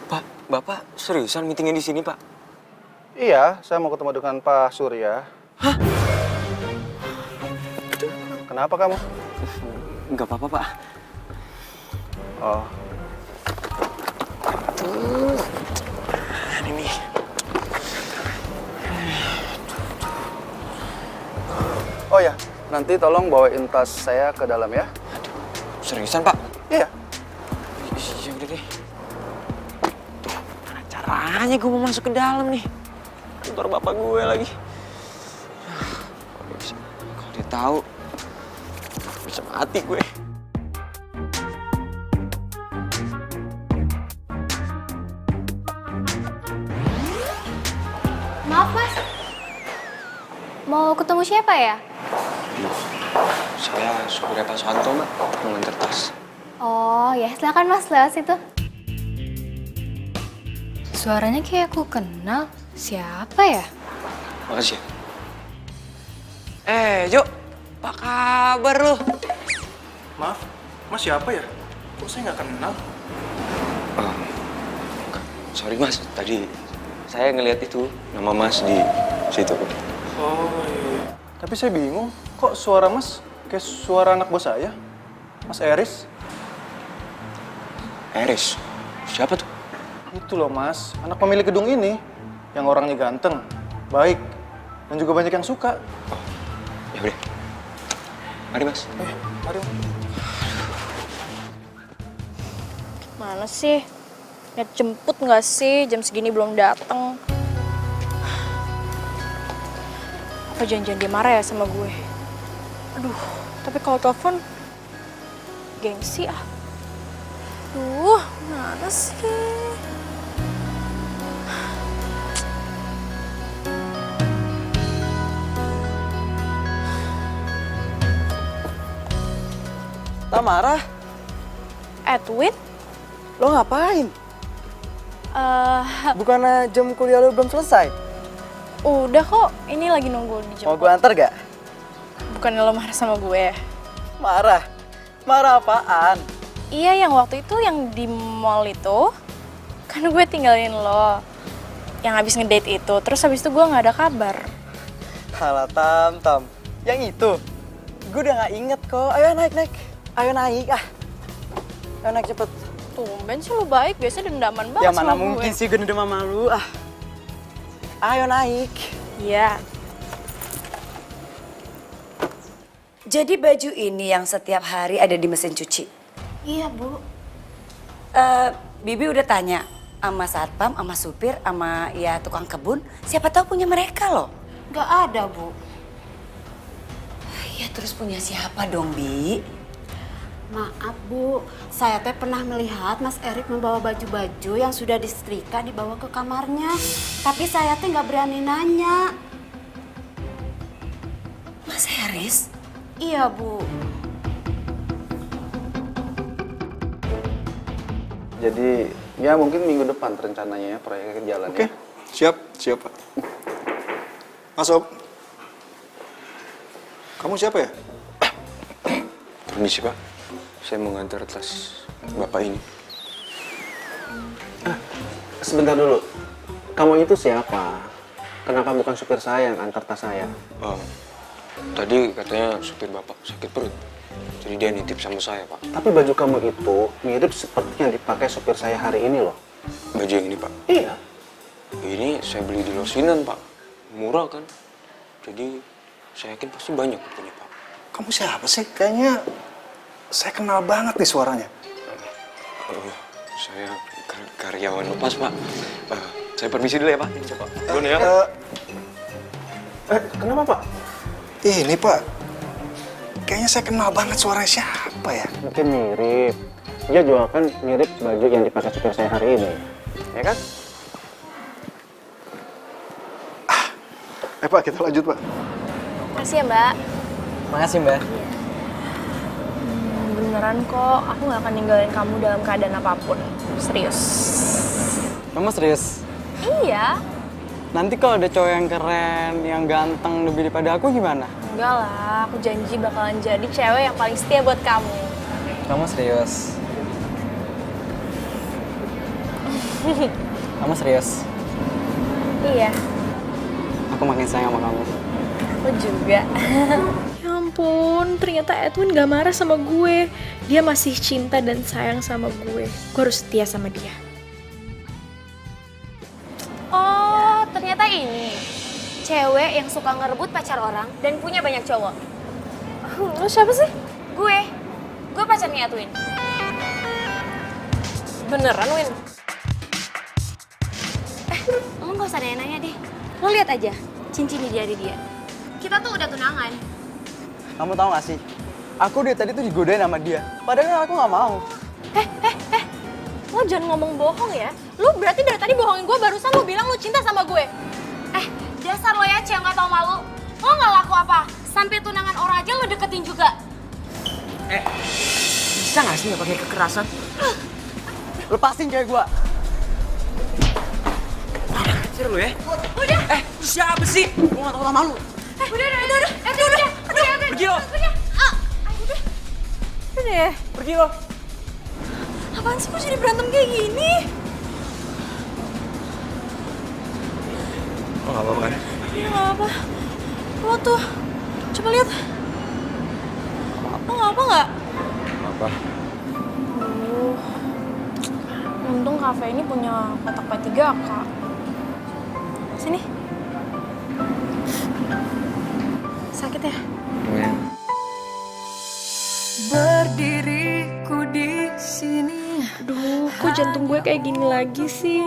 Pak, Bapak seriusan meetingnya di sini, Pak? Iya, saya mau ketemu dengan Pak Surya. Hah? Kenapa kamu? Enggak apa-apa, Pak. Oh. Tuh. Ini. Oh ya, nanti tolong bawain tas saya ke dalam ya. Seriusan, Pak? Iya. Ya udah deh. Tuh, mana caranya gue mau masuk ke dalam nih? Kantor bapak gue lagi. Kalau dia tahu, bisa mati gue. Maaf mas, mau ketemu siapa ya? Saya supirnya Pak Santo, Mbak. Mau nganter tas. Oh ya, silakan mas lewat situ. Suaranya kayak aku kenal. Siapa ya? Makasih ya. Jo. Apa kabar lu? Maaf, mas siapa ya? Kok saya nggak kenal? Sorry mas, tadi saya ngeliat itu nama mas di situ. Oh iya. Tapi saya bingung, kok suara mas kayak suara anak bos saya? Mas Eris? Eris? Siapa tuh? Itu loh mas, anak pemilik gedung ini. Yang orangnya ganteng, baik, dan juga banyak yang suka. Ya udah. Mari mas. Mari. Mana sih? Niat jemput nggak sih? Jam segini belum datang. Apa janjian dia marah ya sama gue? Aduh, tapi kalau telepon gengsi ah. Duh, mana sih? Tamara, Edwin? lo ngapain? Eh, Bukannya jam kuliah lo belum selesai? udah kok. Ini lagi nunggu di Mau gue antar gak? Bukannya lo marah sama gue? Marah? Marah apaan? Iya, yang waktu itu yang di mall itu. Kan gue tinggalin lo. Yang habis ngedate itu. Terus habis itu gue gak ada kabar. Halah Tam. Yang itu? Gue udah gak inget kok. Ayo naik. Ayo naik ah. Ayo naik cepet. Tumben sih lo baik. Biasanya dendaman banget Ya sama mana mungkin gue. sih gue dendam sama lu ah. Ayo naik. Iya. Jadi baju ini yang setiap hari ada di mesin cuci? Iya, Bu. Bibi udah tanya sama satpam, sama supir, sama ya tukang kebun. Siapa tahu punya mereka loh. Gak ada, Bu. Ya terus punya siapa dong, Bi? Maaf Bu, saya teh pernah melihat Mas Erik membawa baju-baju yang sudah disetrika dibawa ke kamarnya. Tapi saya teh nggak berani nanya. Mas Haris? Iya Bu. Jadi ya mungkin minggu depan rencananya ya proyeknya jalan. Oke, siap Pak. Masuk. Kamu siapa ya? Permisi Pak, saya mau ngantar tas Bapak ini. Sebentar dulu. Kamu itu siapa? Kenapa bukan supir saya yang antar tas saya? Oh, tadi katanya supir Bapak sakit perut. Jadi dia nitip sama saya, Pak. Tapi baju kamu itu mirip seperti yang dipakai supir saya hari ini loh. Baju yang ini, Pak? Iya. Ini saya beli di Losinan, Pak. Murah kan? Jadi saya yakin pasti banyak yang punya, Pak. Kamu siapa sih? Kayaknya saya kenal banget nih suaranya. Saya karyawan lepas, Pak. Saya permisi dulu ya, Pak. Coba. Gun ya. Kenapa, Pak? Ini, Pak. Kayaknya saya kenal banget suaranya siapa ya? Mungkin mirip. Dia juga kan mirip baju yang dipakai supir saya hari ini. Ya kan? Pak, kita lanjut, Pak. Makasih ya, Mbak. Makasih, Mbak. Beneran kok, aku gak akan ninggalin kamu dalam keadaan apapun. Serius. Kamu serius? Iya. Nanti kalau ada cowok yang keren, yang ganteng lebih daripada aku gimana? Enggak lah, aku janji bakalan jadi cewek yang paling setia buat kamu. Kamu serius? Kamu serius? Iya, Aku makin sayang sama kamu. aku juga. Ya ampun, ternyata Edwin gak marah sama gue. Dia masih cinta dan sayang sama gue. Gue harus setia sama dia. Oh, ternyata ini cewek yang suka ngerebut pacar orang dan punya banyak cowok. Lo siapa sih? Gue pacarnya Edwin. Beneran, Win? Lo gak usah nanya-nanya deh. Lo lihat aja cincin di jari dia. Kita tuh udah tunangan. Kamu tahu gak sih? Aku dari tadi tuh digodain sama dia. Padahal aku gak mau. Lo jangan ngomong bohong ya. Lo berarti dari tadi bohongin gue, barusan lo bilang lo cinta sama gue. Dasar lo ya cewek gak tau malu. Lo gak laku apa? Sampai tunangan orang aja lo deketin juga. Bisa gak sih gak pakai kekerasan? Lepasin cewek gua. Kecil lu ya? Udah. Siapa sih? Gua gak tau sama lu. Udah. Pergi lo. Udah deh. Pergi lo. Apaan sih kok jadi berantem kayak gini? Oh, gak apa-apa kan? Ya gak apa. Lo tuh, coba lihat. Lo gak apa gak? Apa? Untung kafe ini punya kotak P3K. Sini. Sakit ya? Lumayan. Berdiriku di sini. Aduh, kok jantung gue kayak gini lagi sih?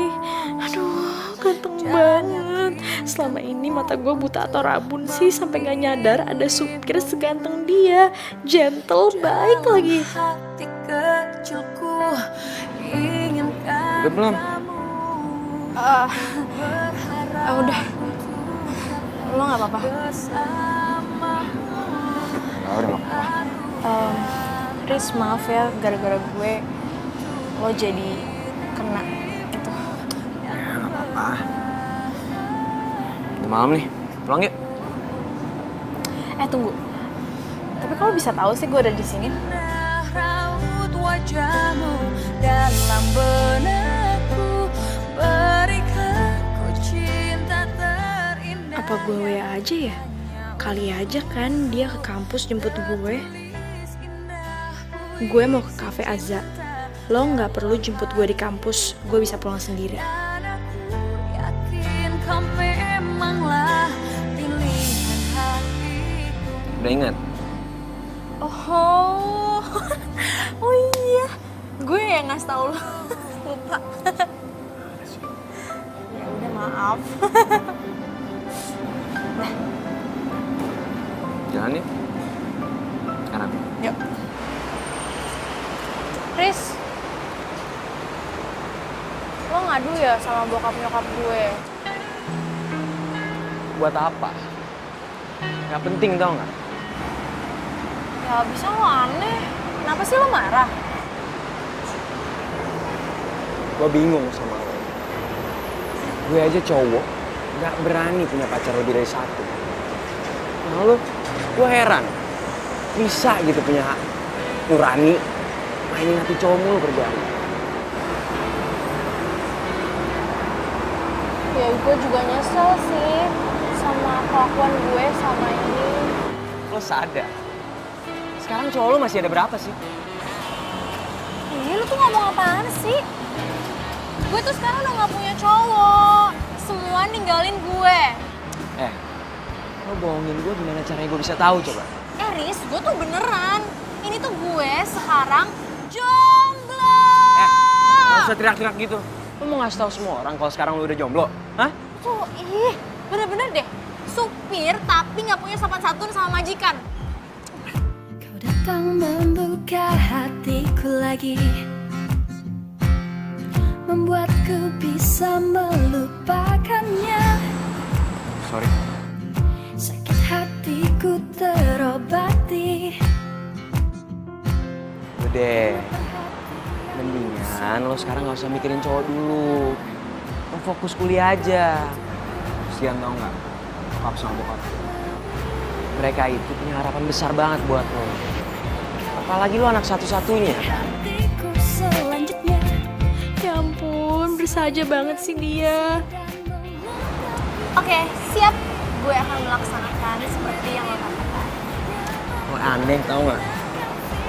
Aduh, ganteng banget. Selama ini mata gue buta atau rabun sih sampai gak nyadar ada supir seganteng dia. Gentle, baik lagi. Hati kecilku inginkan Udah belum? Udah. Lo gak apa-apa? Udah gak apa-apa. Riz, maaf ya, gara-gara gue lo jadi kena itu. Ya, nggak apa-apa. Udah malam nih, pulang yuk. Tunggu. Tapi kalau bisa tahu sih gue ada di sini. Raut wajahmu dalam benakku, berikan ku cinta terindah. Apa gue WA aja ya? Kali aja kan dia ke kampus jemput gue. Gue mau ke cafe Azza. Lo nggak perlu jemput gue di kampus. Gue bisa pulang sendiri. Yakin kau memanglah pilihan hatiku. Udah ingat? Oh, oh iya, gue yang ngasih tau lo. Lupa. Ya udah, maaf. Jalan yuk. Sekarang. Yuk. Riz, lo ngadu ya sama bokap nyokap gue? Buat apa? Gak penting tau gak? Ya bisa, lo aneh. Kenapa sih lo marah? Gue bingung sama lo. Gue aja cowok, gak berani punya pacar lebih dari satu. Nah lo, gue heran. Bisa gitu punya nurani, mainin hati cowok mulu kerjaan. Ya gue juga nyesel sih sama kelakuan gue sama ini. Lo sadar? Sekarang cowok lo masih ada berapa sih? Lu tuh ngomong apaan sih? Gue tuh sekarang udah gak punya cowok. Semua ninggalin gue. Lo bohongin gue gimana caranya gue bisa tahu coba? Riz, gue tuh beneran. Ini tuh gue sekarang jomblo. Gak usah teriak-teriak gitu. Lo mau ngasih tahu semua orang kalau sekarang lo udah jomblo? Hah? Tuh, bener-bener deh. Supir tapi gak punya sopan santun sama majikan. Datang membuka hatiku lagi, membuatku bisa melupakannya. Sorry. Sakit hatiku terobati. Udah, mendingan lo sekarang gak usah mikirin cowok dulu. Lo fokus kuliah aja. Kasian tau gak? Bokap sama bokap. Mereka itu punya harapan besar banget buat lo. Apalagi lo anak satu-satunya. Selanjutnya, ya ampun, bersahaja banget sih dia. Oke, siap. Gue akan melaksanakan seperti yang lo katakan. Lo aneh tau gak?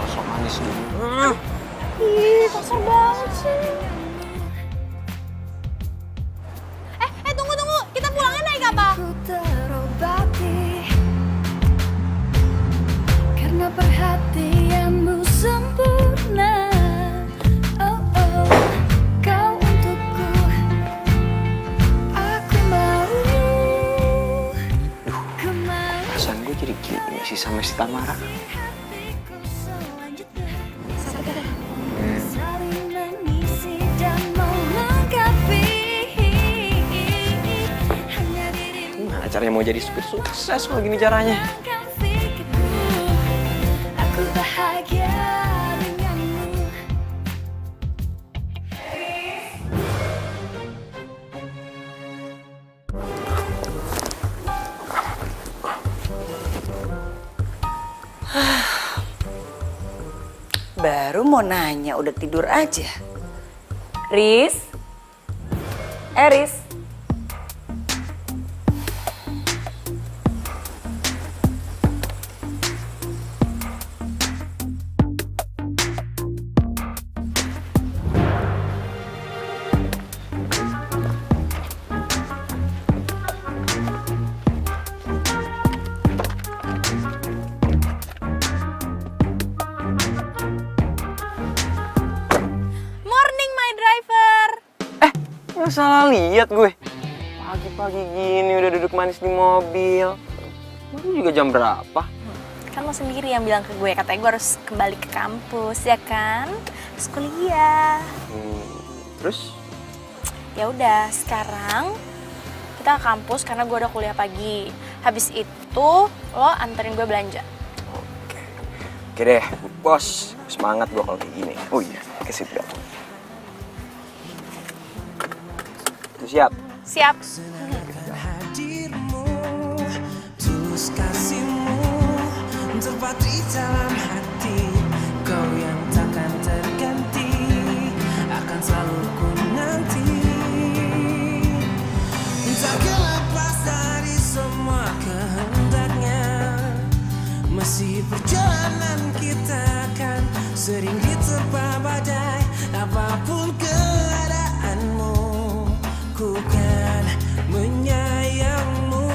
Sok manis dulu. Ih, kasar banget sih. Tunggu. Kita pulangnya naik apa? Karena perhatianmu sempurna. Oh, oh, kau untukku. Aku mau. Perasaan gue jadi gini sih sama si Tamara. Saling mengisi dan melengkapi. Gimana caranya mau jadi supir sukses kalau gini caranya? Aku bahagia denganmu. Baru mau nanya udah tidur aja. Riz? Riz? Morning, my driver. Nggak salah lihat gue. Pagi-pagi gini udah duduk manis di mobil. Baru juga jam berapa? Kan lo sendiri yang bilang ke gue, katanya gue harus kembali ke kampus, ya kan? Terus kuliah. Terus? Ya udah, sekarang kita ke kampus karena gue udah kuliah pagi. Habis itu lo anterin gue belanja. Oke deh. bos. Semangat gua kalau kayak gini. Oh iya, ke seatbelt. Siap? Siap. Tulus kasihmu terpahat di dalam hati, kau yang takkan terganti, akan selalu ku nanti. Takkan lepas dari semua kehendaknya, masih perjalanan kita akan sering diterpa badai. Apapun keadaanmu, ku kan menyayangmu.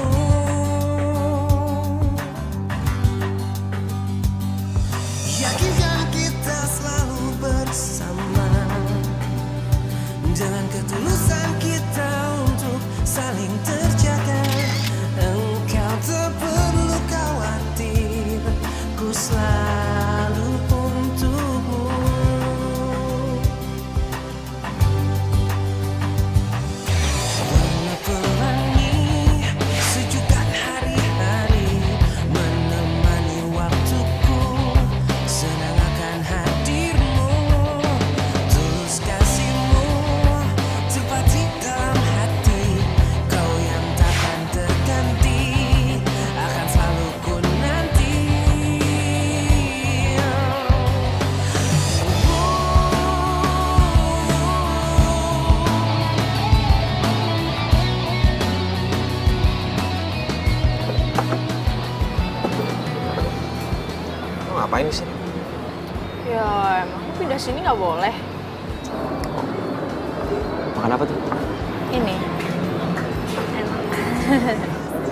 Yakinkan kita selalu bersama, dengan ketulusan kita untuk saling terjaga. Engkau tak perlu khawatir, ku selalu untukmu. Warna pelangi sejukkan hari-hari, menemani waktuku, senang akan hadirmu. Tulus kasihmu tepat di dalam hati, kau yang takkan terganti, akan selalu ku nanti. Lo ngapain di sini? Ya emang lu pindah sini nggak boleh. Makan apa tuh? Ini.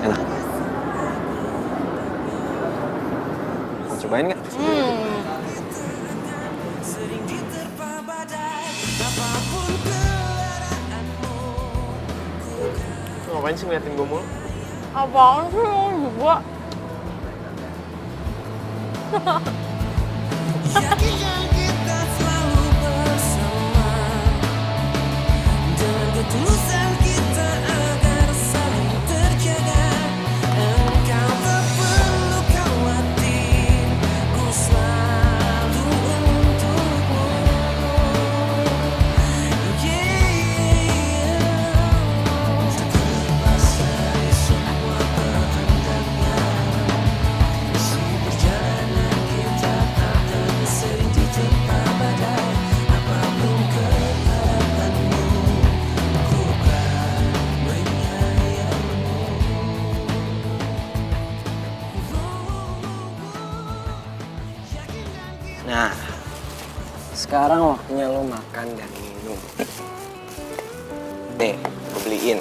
Enak. Mau cobain nggak? Lo ngapain sih ngeliatin gue mulu? Apaan sih lu juga? Yakinkan kita selalu bersama, dengan ketulusan kita agar saling terjaga. Engkau tak perlu khawatir, ku selalu untukmu. Takkan lepas dari semua kehendaknya, masih perjalanan kita akan sering diterpa badai. Apapun keadaanmu, ku kan menyayangmu. Nah, sekarang waktunya lo makan dan minum. Nih, gue beliin.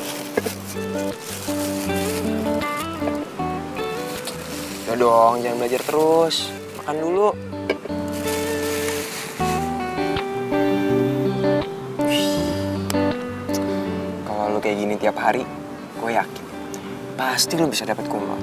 Udah dong, jangan belajar terus. Makan dulu. Kalau lo kayak gini tiap hari, gue yakin pasti lo bisa dapet kumlot.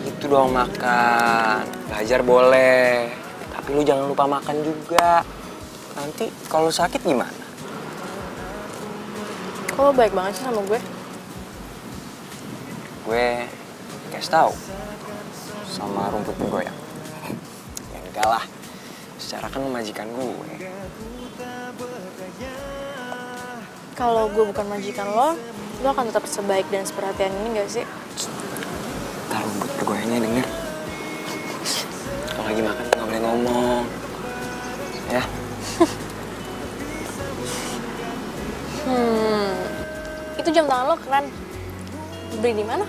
Itu dong makan. Belajar boleh, tapi lu jangan lupa makan juga. Nanti kalau sakit gimana? Kok lo baik banget sih sama gue? Gue kasih tahu sama rumput bergoyang. Ya enggak lah, secara kan lu majikan gue. Kalau gue bukan majikan lo akan tetap sebaik dan seperhatian ini gak sih? Ntar rumput bergoyangnya denger. Kalau lagi makan nggak boleh ngomong, ya? Itu jam tangan lo keren. Beli di mana?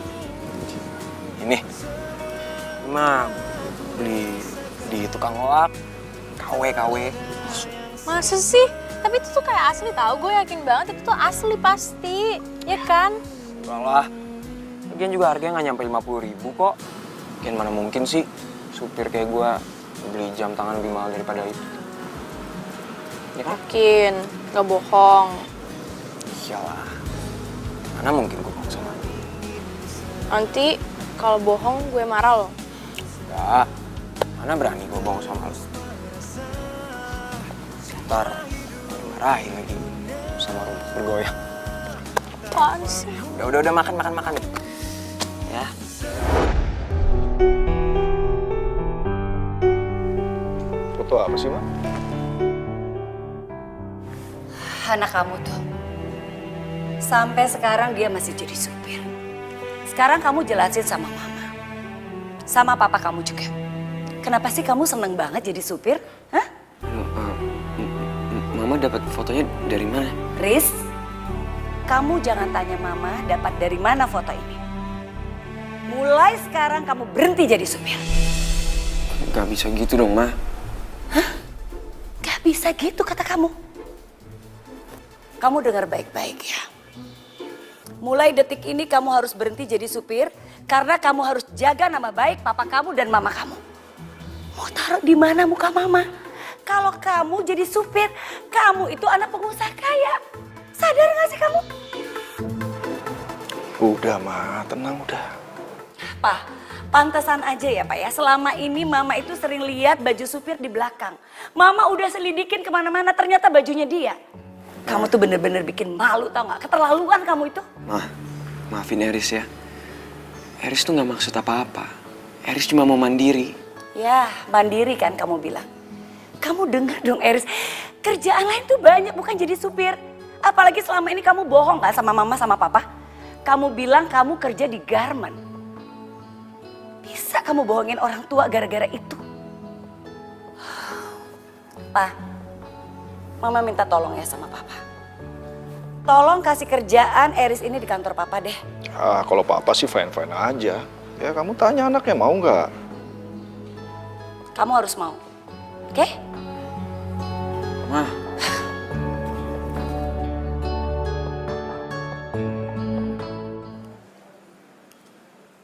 Ini mah beli di tukang loak, KW. Masa sih? Tapi itu tuh kayak asli tau, gue yakin banget itu tuh asli pasti, ya kan? Enggak lah, lagian juga harganya nggak nyampe 50.000 kok. Lagian mana mungkin sih supir kayak gue beli jam tangan lebih mahal daripada itu. Ya kan? Yakin, gak bohong. Iyalah, mana mungkin gue bohong sama lu. Nanti kalau bohong gue marah lo. Enggak. Mana berani gue bohong sama lu. Ntar marahin lagi sama rumput bergoyang. Apaan sih? Udah makan. Ya. Foto apa sih, Ma? Anak kamu tuh. Sampai sekarang dia masih jadi supir. Sekarang kamu jelasin sama mama. Sama papa kamu juga. Kenapa sih kamu seneng banget jadi supir? Hah? Mama dapat fotonya dari mana? Riz, kamu jangan tanya mama dapat dari mana foto ini. Mulai sekarang kamu berhenti jadi supir. Gak bisa gitu dong, Ma. Gak bisa gitu kata kamu. Kamu dengar baik-baik ya. Mulai detik ini kamu harus berhenti jadi supir karena kamu harus jaga nama baik papa kamu dan mama kamu. Mau taruh di mana muka mama? Kalau kamu jadi supir, kamu itu anak pengusaha kaya. Sadar gak sih kamu? Udah, Ma. Tenang udah. Pak, pantesan aja ya Pak ya. Selama ini mama itu sering lihat baju supir di belakang. Mama udah selidikin kemana-mana, ternyata bajunya dia. Kamu tuh bener-bener bikin malu tau gak? Keterlaluan kamu itu. Maafin Eris ya. Eris tuh gak maksud apa-apa. Eris cuma mau mandiri. Ya, mandiri kan kamu bilang. Kamu denger dong Eris, kerjaan lain tuh banyak bukan jadi supir. Apalagi selama ini kamu bohong kan sama mama sama papa. Kamu bilang kamu kerja di garment. Bisa kamu bohongin orang tua gara-gara itu? Pa, mama minta tolong ya sama papa. Tolong kasih kerjaan Eris ini di kantor papa deh. Kalau papa sih fine-fine aja. Ya kamu tanya anaknya mau nggak? Kamu harus mau, oke? Ma.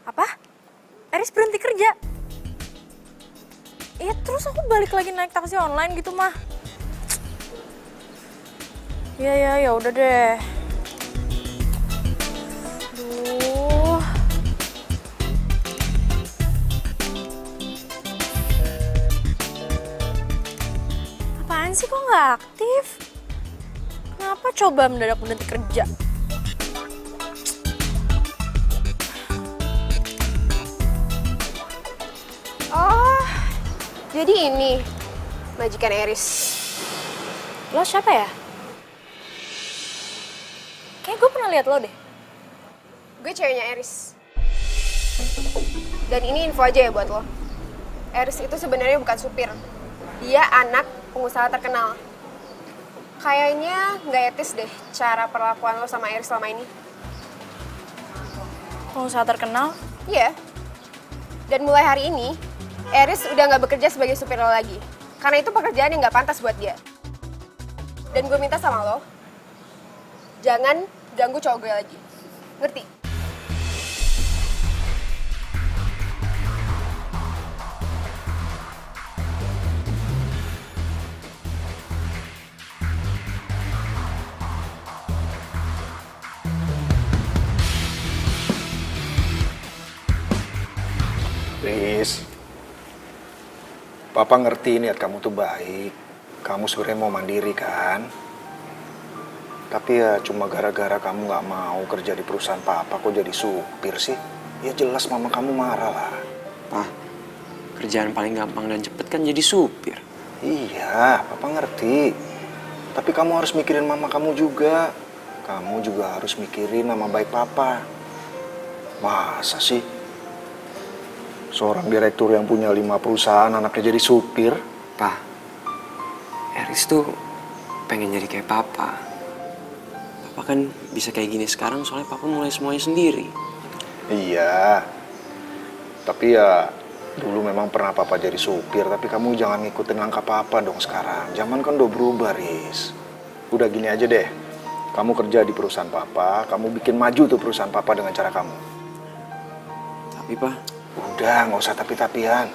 Apa? Eris berhenti kerja? Iya terus aku balik lagi naik taksi online gitu mah. Ya udah deh. Aduh. Apaan sih kok nggak aktif? Kenapa coba mendadak berhenti kerja? Oh, jadi ini majikan Eris. Lo siapa ya? Kayaknya gue pernah lihat lo deh. Gue ceweknya Eris. Dan ini info aja ya buat lo. Eris itu sebenarnya bukan supir. Dia anak pengusaha terkenal. Kayaknya nggak etis deh cara perlakuan lo sama Eris selama ini. Pengusaha terkenal? Iya. Dan mulai hari ini, Eris udah nggak bekerja sebagai supir lo lagi. Karena itu pekerjaan yang nggak pantas buat dia. Dan gue minta sama lo, jangan ganggu cowok gue lagi. Ngerti? Riz, Papa ngerti niat kamu tuh baik. Kamu sebenarnya mau mandiri kan? Tapi ya cuma gara-gara kamu nggak mau kerja di perusahaan Papa kok jadi supir sih? Ya jelas mama kamu marah lah. Pa, kerjaan paling gampang dan cepet kan jadi supir. Iya, Papa ngerti. Tapi kamu harus mikirin mama kamu juga. Kamu juga harus mikirin nama baik Papa. Masa sih? Seorang direktur yang punya 5 perusahaan anaknya jadi supir? Pa, Eris tuh pengen jadi kayak Papa. Papa kan bisa kayak gini sekarang soalnya Papa mulai semuanya sendiri. Iya. Tapi ya dulu memang pernah Papa jadi supir, tapi kamu jangan ngikutin langkah Papa dong sekarang. Zaman kan udah berubah, Riz. Udah gini aja deh. Kamu kerja di perusahaan Papa, kamu bikin maju tuh perusahaan Papa dengan cara kamu. Tapi, Pa, udah, nggak usah tapi-tapian.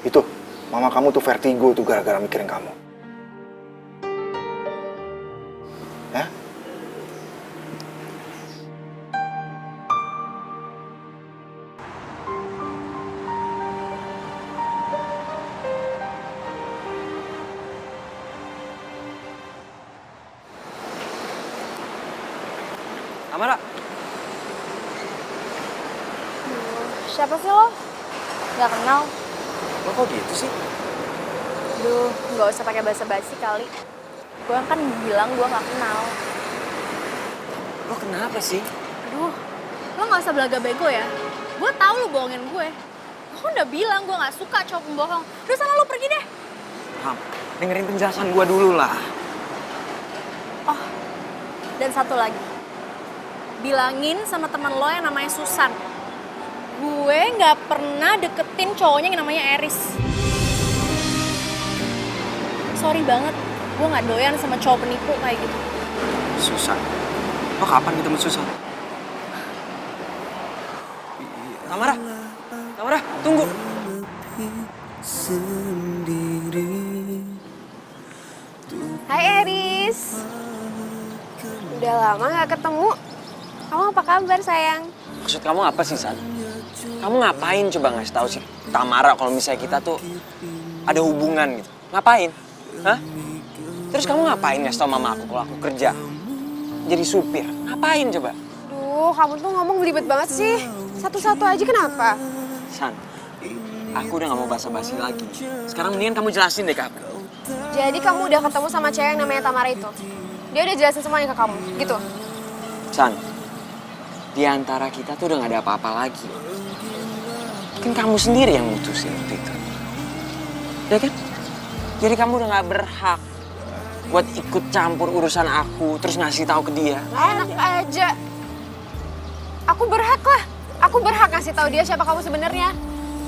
Itu, mama kamu tuh vertigo tuh gara-gara mikirin kamu. Ya? Tamara. Siapa sih lo? Gak kenal. Lo kok gitu sih? Duh, gak usah pakai basa-basi kali. Gue kan bilang gue gak kenal. Lo kenapa sih? Aduh, lo gak usah belaga bego ya. Gue tahu lo bohongin gue. Gue udah bilang gue gak suka cowok pembohong. Udah sana lo pergi deh. Ham, dengerin penjelasan gue dulu lah. Oh, dan satu lagi. Bilangin sama teman lo yang namanya Susan. Gue gak pernah deketin cowoknya yang namanya Eris. Sorry banget, gue gak doyan sama cowok penipu kayak gitu. Susan. Lo kapan ketemu Susan? Tamara, Tamara, tunggu. Hai Eris. Udah lama gak ketemu. Kamu apa kabar sayang? Maksud kamu apa sih, San? Kamu ngapain coba ngasih tahu si Tamara kalau misalnya kita tuh ada hubungan gitu? Ngapain? Hah? Terus kamu ngapain ngasih tahu mama aku kalau aku kerja? Jadi supir. Ngapain coba? Duh, kamu tuh ngomong belibet banget sih. Satu-satu aja kenapa? San, aku udah gak mau basa-basi lagi. Sekarang mendingan kamu jelasin deh ke aku. Jadi kamu udah ketemu sama cewek yang namanya Tamara itu? Dia udah jelasin semuanya ke kamu, gitu? San, di antara kita tuh udah gak ada apa-apa lagi. Kan kamu sendiri yang mutusin waktu itu. Ya kan? Jadi kamu udah gak berhak buat ikut campur urusan aku, terus ngasih tahu ke dia. Enak aja. Aku berhak lah. Aku berhak ngasih tahu dia siapa kamu sebenarnya.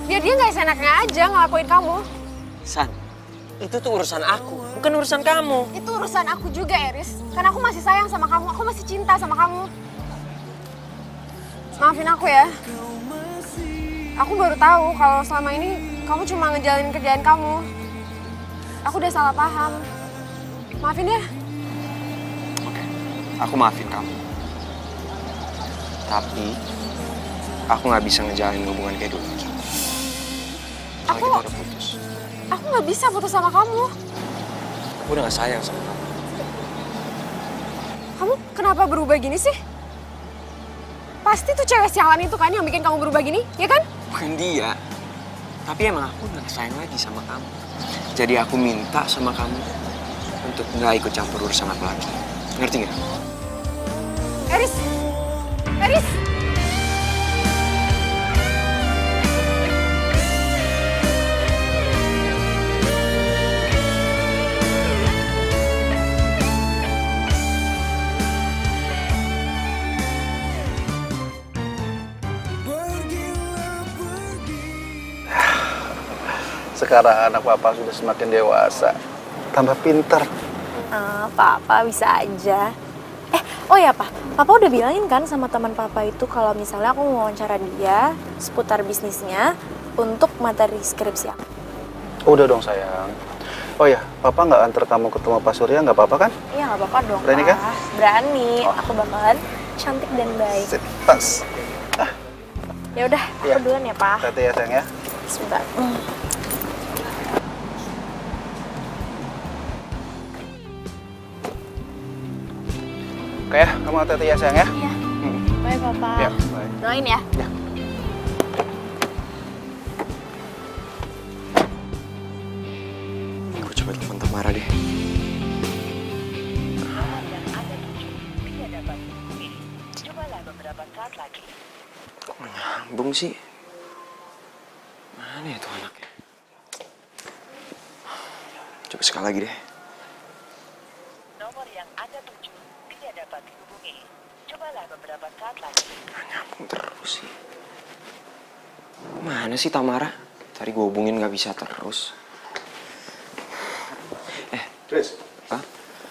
Biar dia nggak seenaknya aja ngelakuin kamu. San, itu tuh urusan aku, bukan urusan kamu. Itu urusan aku juga, Eris. Karena aku masih sayang sama kamu, aku masih cinta sama kamu. Maafin aku ya. Aku baru tahu kalau selama ini kamu cuma ngejalanin kerjaan kamu. Aku udah salah paham. Maafin ya. Oke, aku maafin kamu. Tapi, aku nggak bisa ngejalanin hubungan kayak dulu. Kalau kita udah putus. Aku nggak bisa putus sama kamu. Aku udah gak sayang sama kamu. Kamu kenapa berubah gini sih? Pasti tuh cewek sialan itu kan yang bikin kamu berubah gini, ya kan? Bukan dia. Tapi emang aku udah gak sayang lagi sama kamu. Jadi aku minta sama kamu untuk nggak ikut campur urusan aku lagi. Ngerti nggak? Eris! Eris! Sekarang anak papa sudah semakin dewasa, tambah pintar. Papa bisa aja. Oh ya Pak, Papa udah bilangin kan sama teman Papa itu kalau misalnya aku mau wawancara dia seputar bisnisnya untuk materi skripsi aku. Udah dong sayang. Oh ya, papa nggak antar kamu ketemu Pak Surya, nggak apa-apa kan? Iya nggak apa-apa dong. Berani kan? Berani. Aku bakalan cantik dan baik. Tas. Ya udah, aku duluan ya Pak. Hati ya sayang ya. Sebentar. Oke ya, kamu hati-hati ya sayang ya. Iya. Bye Papa. Ya, bye. Doain ya. Ya. Gue coba telepon Tamara deh. Kok gak nyambung sih? Mana ya tuh anaknya? Coba sekali lagi deh. Nomor yang Anda tuju tidak dapat dihubungi. Cobalah beberapa saat lagi. Gak nyambung terus sih. Mana sih Tamara? Tadi gue hubungin gak bisa terus. Chris,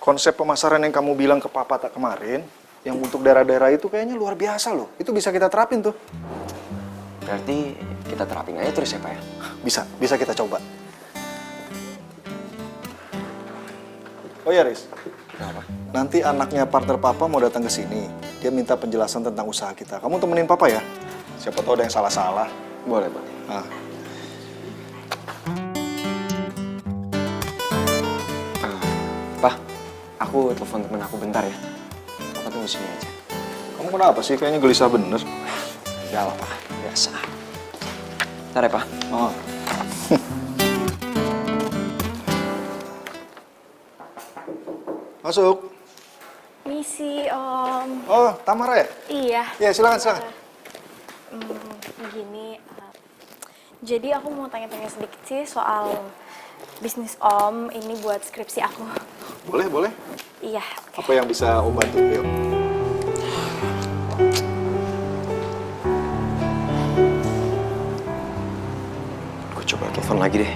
konsep pemasaran yang kamu bilang ke papa tak kemarin, yang untuk daerah-daerah itu kayaknya luar biasa loh. Itu bisa kita terapin tuh. Berarti kita terapin aja terus ya Pak ya? Bisa kita coba. Oh ya Riz, kenapa? Nanti anaknya partner papa mau datang ke sini. Dia minta penjelasan tentang usaha kita. Kamu temenin papa ya? Siapa tahu ada yang salah-salah. Boleh, boleh. Nah. Pak, aku telepon temen aku bentar ya. Papa tunggu sini aja. Kamu Kamu kenapa sih? Kayaknya gelisah bener. Enggak lah, Pak. Biasa. Ntar ya, Pak. Oh. Masuk. Misi, Om. Oh, Tamara ya? Iya. Ya, silakan. Begini, jadi aku mau tanya-tanya sedikit sih soal bisnis Om ini buat skripsi aku. Boleh. Iya. Apa yang bisa Om bantu? Yuk. Gue coba telepon lagi deh.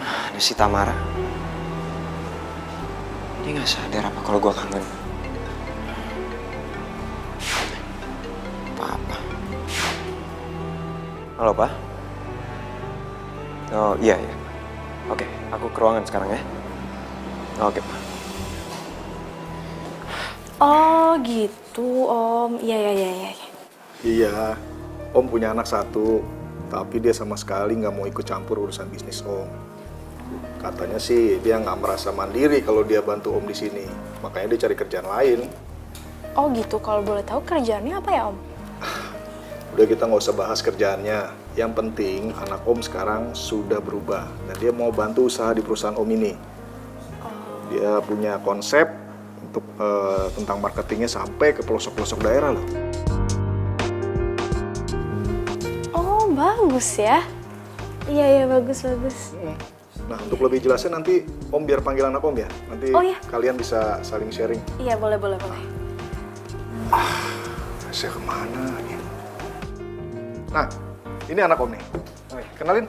Ada si Tamara. Dia nggak sadar apa kalau gue kangen. Papa. Halo, Pak. Oh, iya. Oke, aku ke ruangan sekarang ya. Oke, Pak. Oh gitu, Om. Iya. Iya, Om punya anak satu, tapi dia sama sekali nggak mau ikut campur urusan bisnis Om. Katanya sih dia nggak merasa mandiri kalau dia bantu Om di sini, makanya dia cari kerjaan lain. Oh gitu, kalau boleh tahu kerjaannya apa ya, Om? Udah, kita nggak usah bahas kerjaannya. Yang penting anak Om sekarang sudah berubah dan dia mau bantu usaha di perusahaan Om ini. Dia punya konsep untuk tentang marketingnya sampai ke pelosok-pelosok daerah loh. Oh bagus ya. Iya bagus. Nah, untuk lebih jelasnya nanti Om biar panggil anak Om ya. Nanti iya. kalian bisa saling sharing. Iya boleh. Saya kemana lagi? Nah, ini anak Om nih. Kenalin.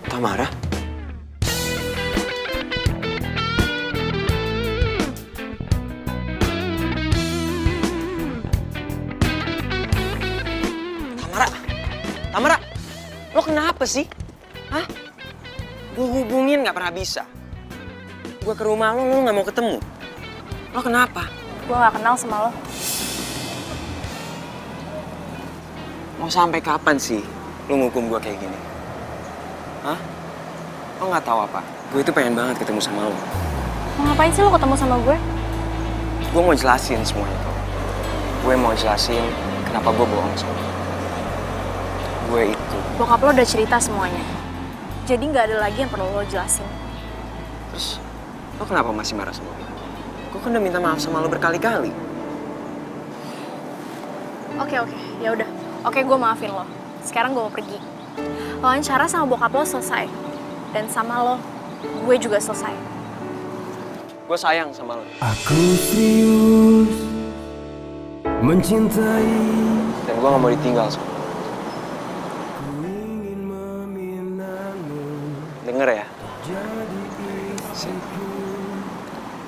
Tamara? Tamara, lo kenapa sih? Hah? Gue hubungin gak pernah bisa. Gue ke rumah lo gak mau ketemu. Lo kenapa? Gue gak kenal sama lo. Mau sampai kapan sih lo ngukum gue kayak gini? Hah? Lo gak tahu apa? Gue itu pengen banget ketemu sama lo. Mau ngapain sih lo ketemu sama gue? Gue mau jelasin semuanya tuh. Gue mau jelasin kenapa gue bohong sama lo. Gue itu. Bokap lo udah cerita semuanya. Jadi nggak ada lagi yang perlu lo jelasin. Terus, lo kenapa masih marah sama gue? Gue kan udah minta maaf sama lo berkali-kali. Oke, ya udah. Oke, gue maafin lo. Sekarang gue mau pergi. Wawancara sama bokap lo selesai. Dan sama lo, gue juga selesai. Gue sayang sama lo. Aku serius mencintai. Dan gue gak mau ditinggal sama lo. Denger ya?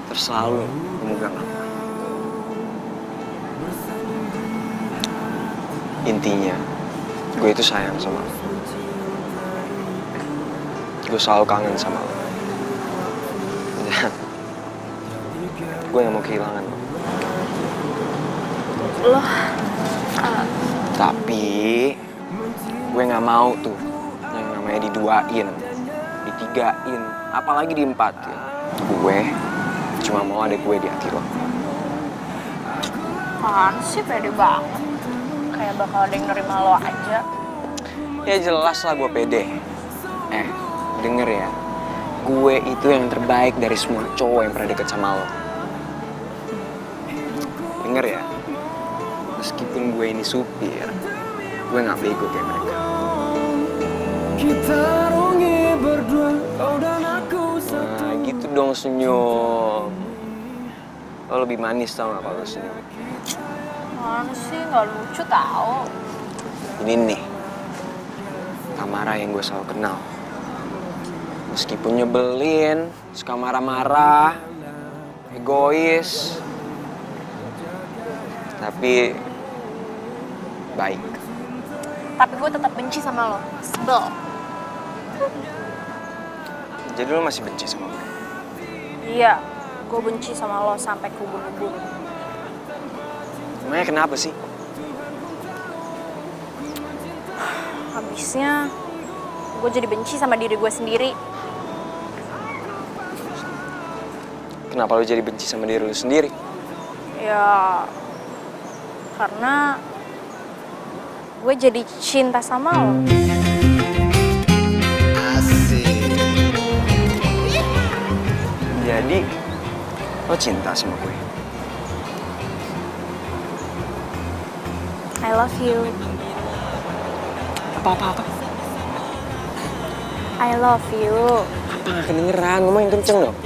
Terus selalu memegang apa. Intinya, gue itu sayang sama lo. Gue selalu kangen sama lo. Dan gue gak mau kehilangan lo. Tapi gue gak mau tuh yang namanya diduain, ditigain, apalagi diempatin. Gue cuma mau ada gue di hati lo. Apaan sih, pede banget. Kayak bakal ada yang nerima lo aja. Ya jelas lah gue pede. Denger ya, gue itu yang terbaik dari semua cowok yang pernah deket sama lo. Denger ya, meskipun gue ini supir, gue gak bego kayak mereka. Kita rungi berdua, kau dan aku satu. Nah gitu dong senyum. Lo lebih manis tau gak kalau senyum? Mana sih, gak lucu tau. Ini nih, Tamara yang gue selalu kenal. Meskipun nyebelin, suka marah-marah, egois, tapi baik. Tapi gue tetap benci sama lo. Sebel. Jadi lo masih benci sama gue? Iya, gue benci sama lo sampai ke ubun-ubun. Emangnya kenapa sih? Habisnya, gue jadi benci sama diri gue sendiri. Kenapa lo jadi benci sama diri lo sendiri? Ya, karena gue jadi cinta sama lo. Jadi, lo cinta sama gue? I love you. Apa-apa? I love you. Apa nggak kedengeran? Ngomong yang kenceng dong.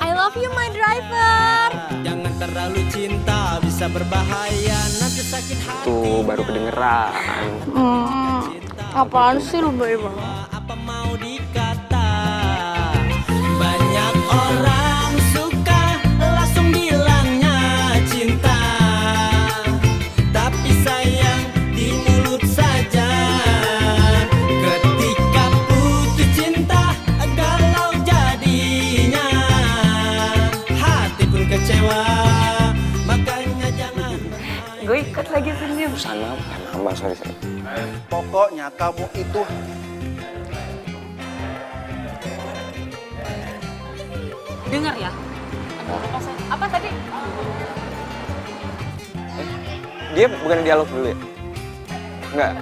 I love you, my driver. Jangan terlalu cinta, bisa berbahaya, nanti sakit hati. Tuh, baru kedengeran. Apaan sih lu baik banget? Apa mau dikata? Banyak orang suka langsung bilangnya cinta, tapi sayang di mulut saja. Ketika putus cinta, galau jadinya, hati pun kecewa, makanya jangan. Gue ikut lagi senyum. Sana, mama, sorry. Pokoknya kamu itu Dengar ya. Apa tadi? Dia bukan dialog dulu ya? Enggak,